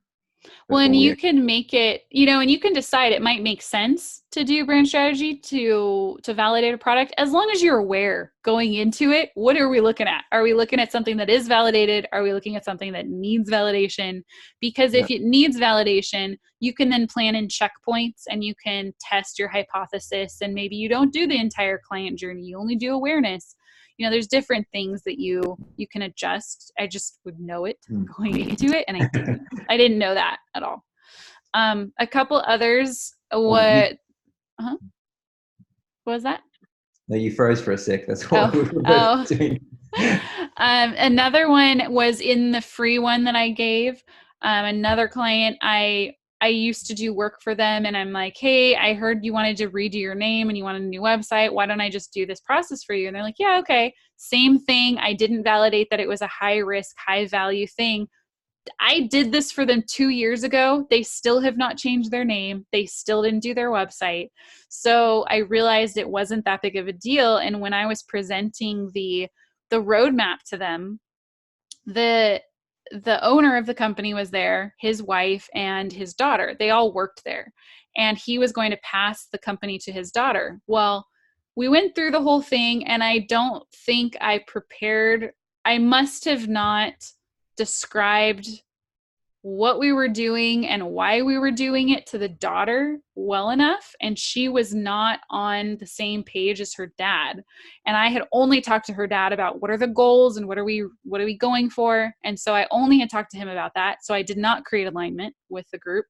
S1: well, and you can make it, and you can decide it might make sense to do brand strategy to validate a product, as long as you're aware going into it. What are we looking at? Are we looking at something that is validated? Are we looking at something that needs validation? Because if it needs validation, you can then plan in checkpoints and you can test your hypothesis, and maybe you don't do the entire client journey. You only do awareness. There's different things that you can adjust. I just would know it going into it, and I didn't know that at all. A couple others. What was that?
S10: No, you froze for a sec. That's what we were both doing.
S1: Another one was in the free one that I gave. Another client, I used to do work for them, and I'm like, hey, I heard you wanted to redo your name and you wanted a new website. Why don't I just do this process for you? And they're like, yeah, okay. Same thing. I didn't validate that it was a high risk, high value thing. I did this for them 2 years ago. They still have not changed their name. They still didn't do their website. So I realized it wasn't that big of a deal. And when I was presenting the roadmap to them, the owner of the company was there, his wife and his daughter. They all worked there. And he was going to pass the company to his daughter. Well, we went through the whole thing, and I don't think I prepared. I must have not described what we were doing and why we were doing it to the daughter well enough. And she was not on the same page as her dad. And I had only talked to her dad about what are the goals and what are we going for. And so I only had talked to him about that. So I did not create alignment with the group.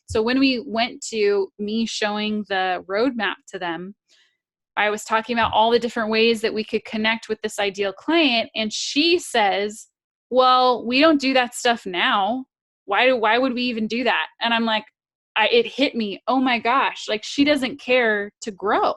S1: So when we went to me showing the roadmap to them, I was talking about all the different ways that we could connect with this ideal client. And she says, well, we don't do that stuff now. Why would we even do that? And I'm like, it hit me. Oh my gosh. Like, she doesn't care to grow.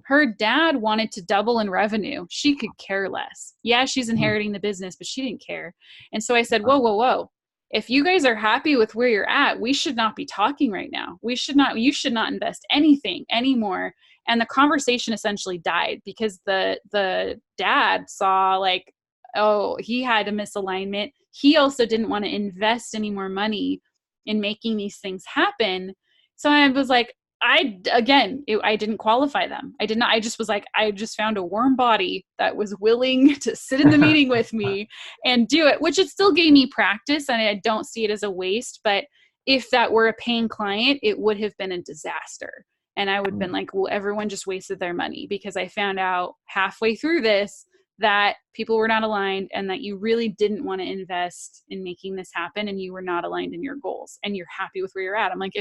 S1: Her dad wanted to double in revenue. She could care less. Yeah, she's inheriting the business, but she didn't care. And so I said, whoa. If you guys are happy with where you're at, we should not be talking right now. You should not invest anything anymore. And the conversation essentially died because the dad saw, like, oh, he had a misalignment. He also didn't want to invest any more money in making these things happen. So I was like, I didn't qualify them. I did not. I just was like, I just found a warm body that was willing to sit in the meeting with me and do it, which it still gave me practice. And I don't see it as a waste, but if that were a paying client, it would have been a disaster. And I would have been like, well, everyone just wasted their money, because I found out halfway through this that people were not aligned and that you really didn't want to invest in making this happen, and you were not aligned in your goals and you're happy with where you're at. I'm like,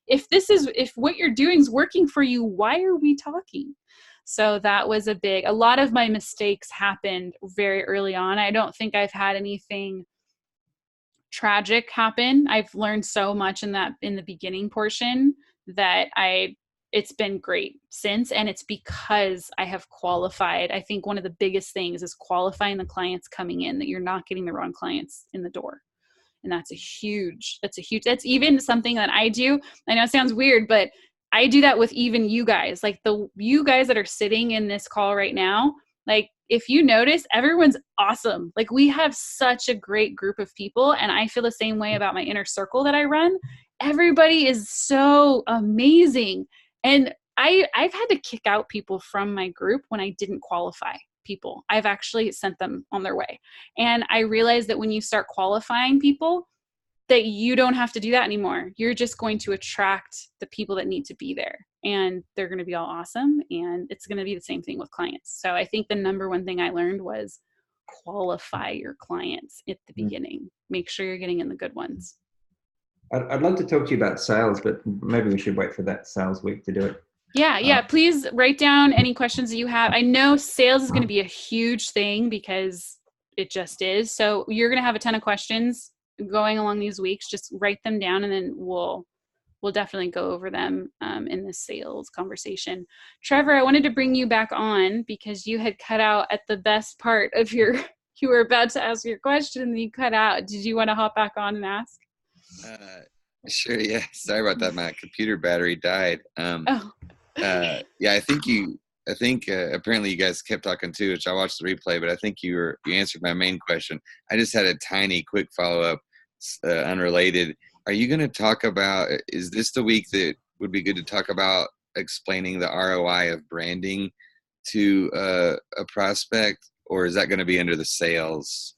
S1: if what you're doing is working for you, why are we talking? So that was a lot of my mistakes happened very early on. I don't think I've had anything tragic happen. I've learned so much in the beginning portion that it's been great since. And it's because I have qualified. I think one of the biggest things is qualifying the clients coming in, that you're not getting the wrong clients in the door. And that's even something that I do. I know it sounds weird, but I do that with even you guys, like you guys that are sitting in this call right now. Like, if you notice, everyone's awesome. Like, we have such a great group of people, and I feel the same way about my inner circle that I run. Everybody is so amazing. And I've had to kick out people from my group when I didn't qualify. people. I've actually sent them on their way. And I realized that when you start qualifying people, that you don't have to do that anymore. You're just going to attract the people that need to be there, and they're going to be all awesome. And it's going to be the same thing with clients. So I think the number one thing I learned was qualify your clients at the beginning. Make sure you're getting in the good ones.
S10: I'd love to talk to you about sales, but maybe we should wait for that sales week to do it.
S1: Yeah. Please write down any questions that you have. I know sales is going to be a huge thing because it just is. So you're going to have a ton of questions going along these weeks. Just write them down, and then we'll definitely go over them in the sales conversation. Trevor, I wanted to bring you back on because you had cut out at the best part of you were about to ask your question and you cut out. Did you want to hop back on and ask?
S5: Sure. Yeah. Sorry about that. My computer battery died. Yeah, I think apparently you guys kept talking too, which I watched the replay, but I think you answered my main question. I just had a tiny quick follow-up, unrelated. Are you going to talk about, is this the week that would be good to talk about explaining the ROI of branding to a prospect, or is that going to be under the sales?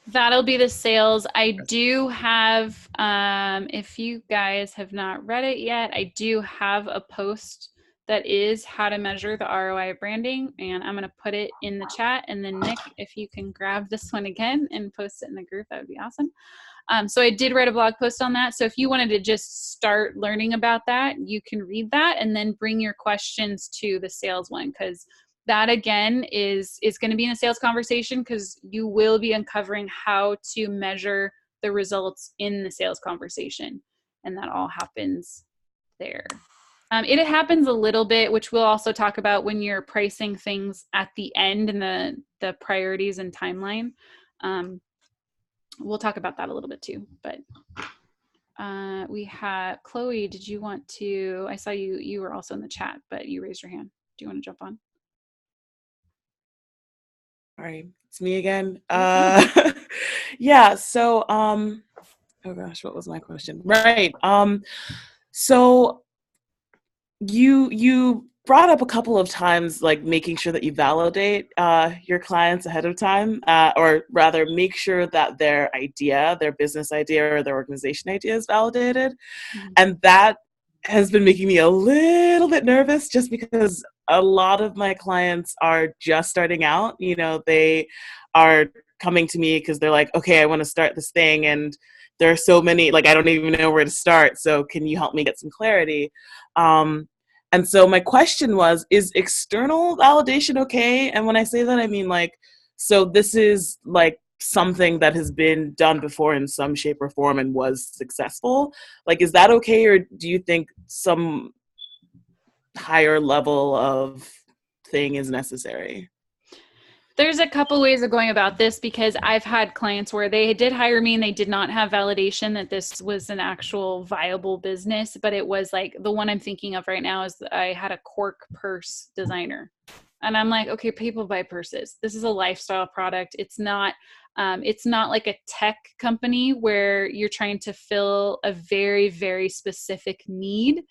S1: That'll be the sales. I do have, if you guys have not read it yet, I do have a post that is how to measure the ROI of branding, and I'm going to put it in the chat. And then Nick, if you can grab this one again and post it in the group, that would be awesome. So I did write a blog post on that. So if you wanted to just start learning about that, you can read that and then bring your questions to the sales one, because that again is going to be in a sales conversation, because you will be uncovering how to measure the results in the sales conversation. And that all happens there. It happens a little bit, which we'll also talk about when you're pricing things at the end and the priorities and timeline. We'll talk about that a little bit too, but we had Chloe. Did you want to, I saw you were also in the chat, but you raised your hand. Do you want to jump on?
S4: All right, it's me again. Yeah, so oh gosh, what was my question? Right. So you brought up a couple of times, like making sure that you validate your clients ahead of time, or rather make sure that their business idea or their organization idea is validated. Mm-hmm. And that has been making me a little bit nervous, just because a lot of my clients are just starting out. You know, they are coming to me because they're like, okay, I want to start this thing, and there are so many, like, I don't even know where to start. So can you help me get some clarity? And so my question was, is external validation okay? And when I say that, I mean, like, so this is like something that has been done before in some shape or form and was successful. Like, is that okay? Or do you think some higher level of thing is necessary?
S1: There's a couple ways of going about this, because I've had clients where they did hire me and they did not have validation that this was an actual viable business. But it was like, the one I'm thinking of right now is I had a cork purse designer. And I'm like, okay, people buy purses. This is a lifestyle product. It's not like a tech company where you're trying to fill a very, very specific need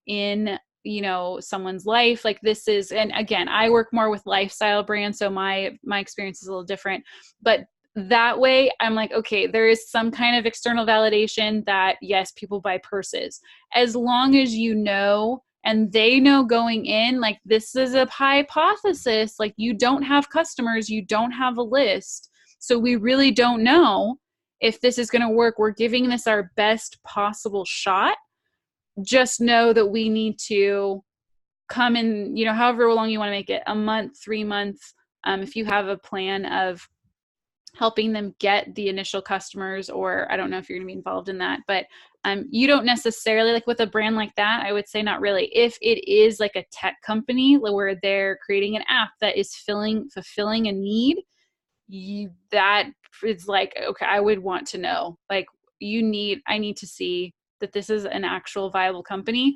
S1: in, you know, someone's life. Like this is, and again, I work more with lifestyle brands, so my experience is a little different. But that way, I'm like, okay, there is some kind of external validation that yes, people buy purses, as long as you know, and they know going in, like, this is a hypothesis, like, you don't have customers, you don't have a list, so we really don't know if this is going to work. We're giving this our best possible shot. Just know that we need to come in, you know, however long you want to make it, a month, 3 months. If you have a plan of helping them get the initial customers, or I don't know if you're going to be involved in that, but you don't necessarily, like with a brand like that, I would say not really. If it is like a tech company where they're creating an app that is fulfilling a need, that is like, okay, I would want to know, like, I need to see that this is an actual viable company,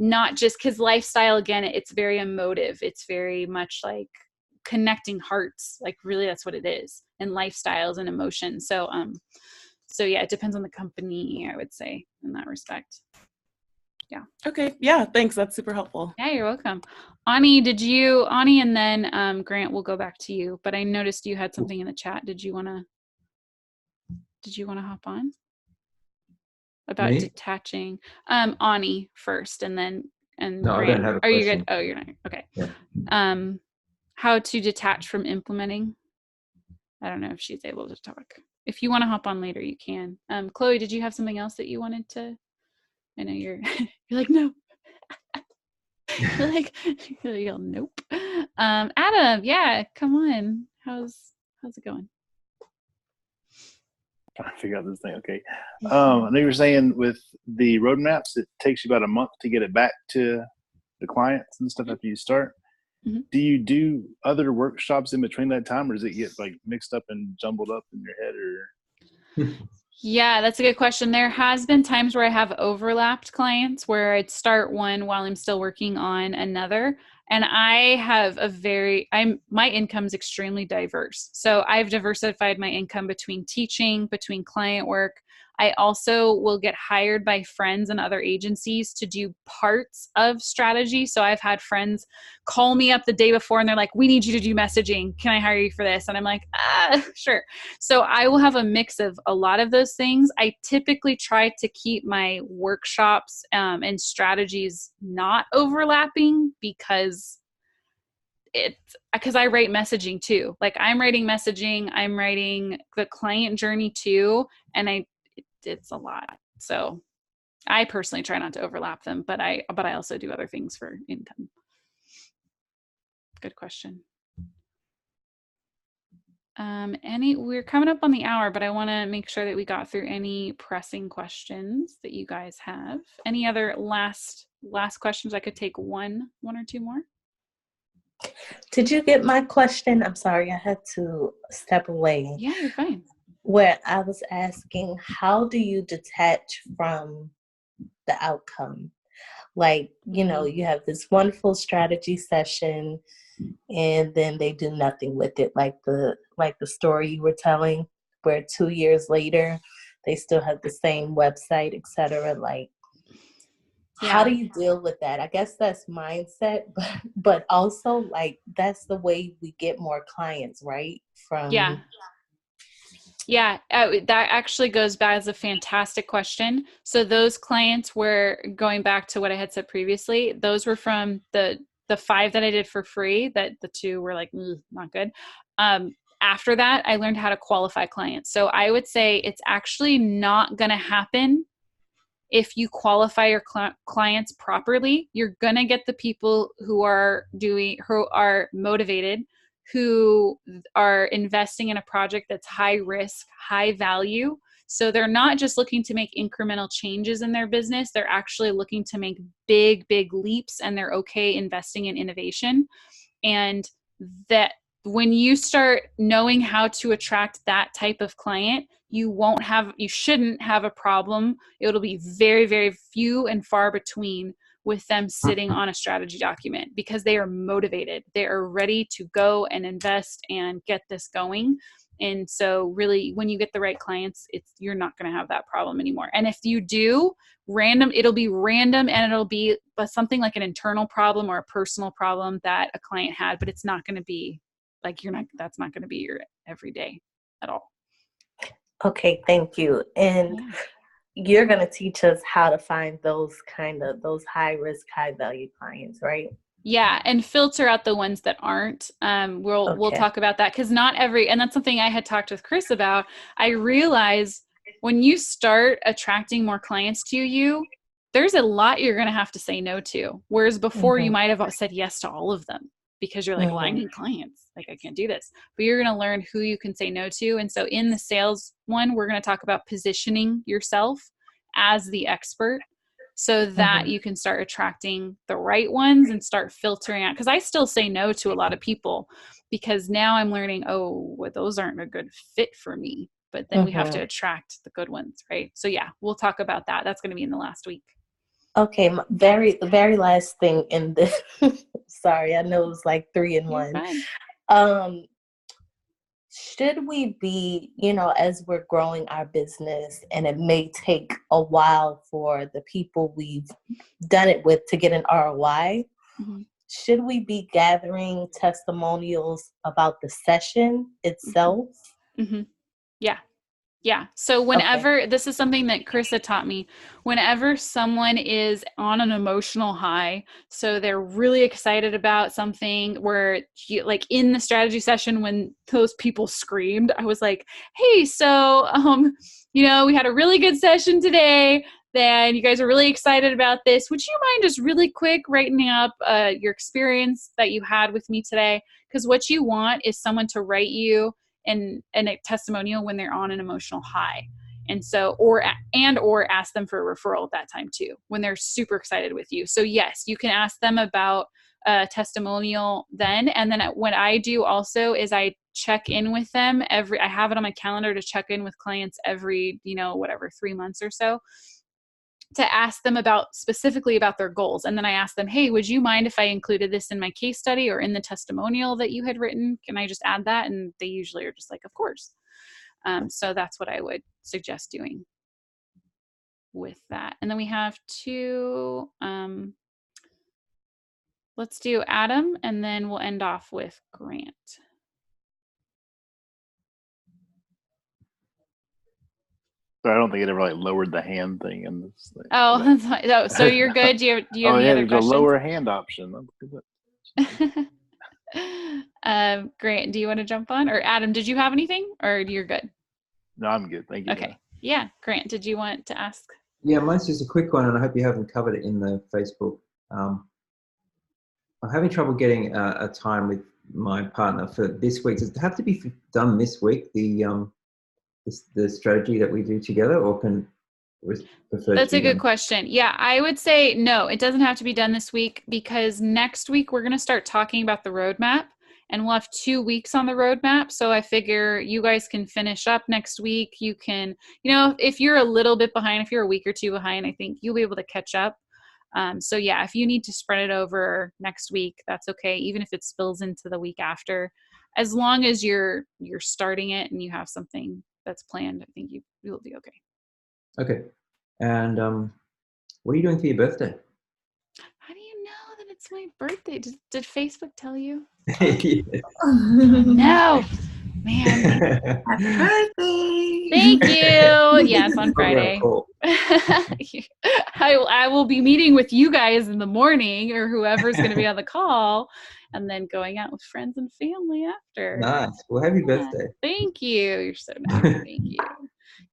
S1: not just because lifestyle, again, it's very emotive. It's very much like connecting hearts. Like, really, that's what it is. And lifestyles and emotions. So yeah, it depends on the company, I would say, in that respect.
S4: Okay. Yeah. Thanks. That's super helpful.
S1: Yeah, you're welcome. Ani, and then Grant, will go back to you, but I noticed you had something in the chat. Did you want to hop on about
S10: Me?
S1: detaching? Ani first, and
S10: No, I
S1: Grant.
S10: don't have a
S1: Are you good?
S10: question.
S1: Oh, you're not. Okay.
S10: Yeah.
S1: How to detach from implementing. I don't know if she's able to talk. If you want to hop on later, you can. Chloe, did you have something else that you wanted to? I know you're you're like, no. you're nope. Adam, yeah, come on. How's it going?
S11: Trying to figure out this thing. Okay. I know you were saying with the roadmaps, it takes you about a month to get it back to the clients and stuff after you start.
S1: Mm-hmm.
S11: Do you do other workshops in between that time, or does it get like mixed up and jumbled up in your head, or?
S1: Yeah, that's a good question. There has been times where I have overlapped clients where I'd start one while I'm still working on another. And I have my income's extremely diverse. So I've diversified my income between teaching, between client work. I also will get hired by friends and other agencies to do parts of strategy. So I've had friends call me up the day before and they're like, we need you to do messaging. Can I hire you for this? And I'm like, sure. So I will have a mix of a lot of those things. I typically try to keep my workshops and strategies not overlapping because I write messaging too. Like I'm writing messaging, I'm writing the client journey too, and it's a lot. So I personally try not to overlap them, but I also do other things for income. Good question. We're coming up on the hour, but I want to make sure that we got through any pressing questions that you guys have. Any other last questions? I could take one or two more.
S6: Did you get my question? I'm sorry, I had to step away.
S1: Yeah, you're fine.
S6: Where I was asking, how do you detach from the outcome? Like, you have this wonderful strategy session and then they do nothing with it. Like the story you were telling, where 2 years later, they still have the same website, etc. Like, how do you deal with that? I guess that's mindset, but also like that's the way we get more clients, right?
S1: That actually goes back as a fantastic question. So those clients were, going back to what I had said previously, those were from the 5 that I did for free, that the 2 were like, not good. After that, I learned how to qualify clients. So I would say it's actually not going to happen if you qualify your clients properly. You're going to get the people who are motivated, who are investing in a project that's high risk, high value. So they're not just looking to make incremental changes in their business. They're actually looking to make big leaps, and they're okay investing in innovation. And that when you start knowing how to attract that type of client, you shouldn't have a problem. It'll be very, very few and far between with them sitting on a strategy document, because they are motivated. They are ready to go and invest and get this going. And so really, when you get the right clients, you're not going to have that problem anymore. And if you do, it'll be random, and it'll be something like an internal problem or a personal problem that a client had, but it's not going to be like, that's not going to be your everyday at all.
S6: Okay, thank you. And you're going to teach us how to find those high risk, high value clients, right?
S1: Yeah, and filter out the ones that aren't. We'll talk about that, because and that's something I had talked with Chris about. I realize when you start attracting more clients to you, there's a lot you're going to have to say no to. Whereas before you might have said yes to all of them, because you're like, well, I need clients. Like, I can't do this. But you're going to learn who you can say no to. And so in the sales one, we're going to talk about positioning yourself as the expert, so that you can start attracting the right ones and start filtering out. Because I still say no to a lot of people, because now I'm learning, those aren't a good fit for me. But then we have to attract the good ones, right? So yeah, we'll talk about that. That's going to be in the last week.
S6: Okay, the very last thing in this, sorry, I know it was like 3 in 1. should we be, as we're growing our business and it may take a while for the people we've done it with to get an ROI, should we be gathering testimonials about the session itself?
S1: Yeah. Yeah. So whenever, this is something that Carissa taught me, whenever someone is on an emotional high, so they're really excited about something where like in the strategy session, when those people screamed, I was like, hey, so, we had a really good session today. Then you guys are really excited about this. Would you mind just really quick writing up your experience that you had with me today? Because what you want is someone to write you and a testimonial when they're on an emotional high. And so, or ask them for a referral at that time too, when they're super excited with you. So yes, you can ask them about a testimonial then. And then what I do also is I check in with them I have it on my calendar to check in with clients every, 3 months or so, to ask them specifically about their goals. And then I ask them, hey, would you mind if I included this in my case study or in the testimonial that you had written? Can I just add that? And they usually are just like, of course. So that's what I would suggest doing with that. And then we have two, let's do Adam, and then we'll end off with Grant.
S11: I don't think it ever lowered the hand thing in this thing.
S1: Oh, that's fine. Oh, so you're good. Do you have any other
S11: there's
S1: questions?
S11: a lower hand option.
S1: Grant, do you want to jump on? Or Adam, did you have anything? Or you're good?
S11: No, I'm good. Thank you.
S1: Okay. Yeah. Grant, did you want to ask?
S10: Yeah, mine's just a quick one, and I hope you haven't covered it in the Facebook. I'm having trouble getting a time with my partner for this week. Does it have to be done this week, the strategy that we do together, or can prefer?
S1: That's a good question. Yeah, I would say no, it doesn't have to be done this week, because next week we're going to start talking about the roadmap, and we'll have 2 weeks on the roadmap. So I figure you guys can finish up next week. You can, if you're a little bit behind, if you're a week or two behind, I think you'll be able to catch up. So yeah, if you need to spread it over next week, that's okay. Even if it spills into the week after, as long as you're starting it and you have something that's planned, I think you'll be okay. Okay.
S10: And what are you doing for your birthday?
S1: How do you know that it's my birthday? Did Facebook tell you? No, man.
S9: Happy birthday!
S1: Thank you. Yes, on Friday. I will be meeting with you guys in the morning, or whoever's going to be on the call, and then going out with friends and family after.
S10: Nice. Well, happy birthday.
S1: Thank you. You're so nice. Thank you.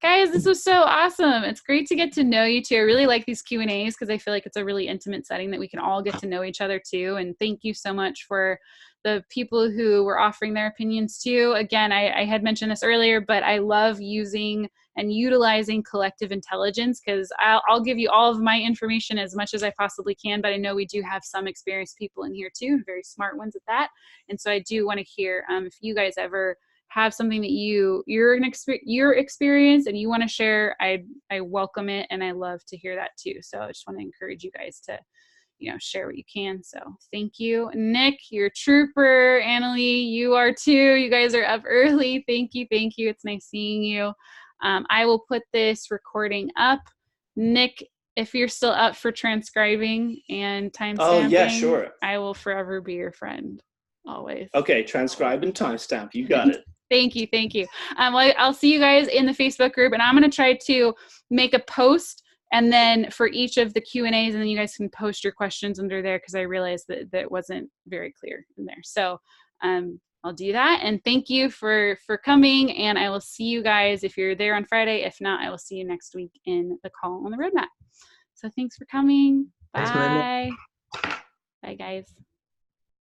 S1: Guys, this was so awesome. It's great to get to know you too. I really like these Q&As because I feel like it's a really intimate setting that we can all get to know each other too. And thank you so much for the people who were offering their opinions too. Again, I had mentioned this earlier, but I love using and utilizing collective intelligence, because I'll give you all of my information as much as I possibly can, but I know we do have some experienced people in here too, and very smart ones at that. And so I do want to hear if you guys ever have something that your experience and you want to share, I welcome it, and I love to hear that too. So I just want to encourage you guys to share what you can. So thank you. Nick, you're a trooper. Annalie, you are too. You guys are up early. Thank you. It's nice seeing you. I will put this recording up. Nick, if you're still up for transcribing and timestamping,
S3: oh yeah, sure.
S1: I will forever be your friend. Always.
S3: Okay, transcribe and timestamp. You got it.
S1: Thank you. I'll see you guys in the Facebook group, and I'm going to try to make a post, and then for each of the Q&As, and then you guys can post your questions under there, because I realized that it wasn't very clear in there. So I'll do that, and thank you for coming, and I will see you guys if you're there on Friday. If not, I will see you next week in the call on the roadmap. So thanks for coming. Bye.
S10: Thanks,
S1: Bye, guys.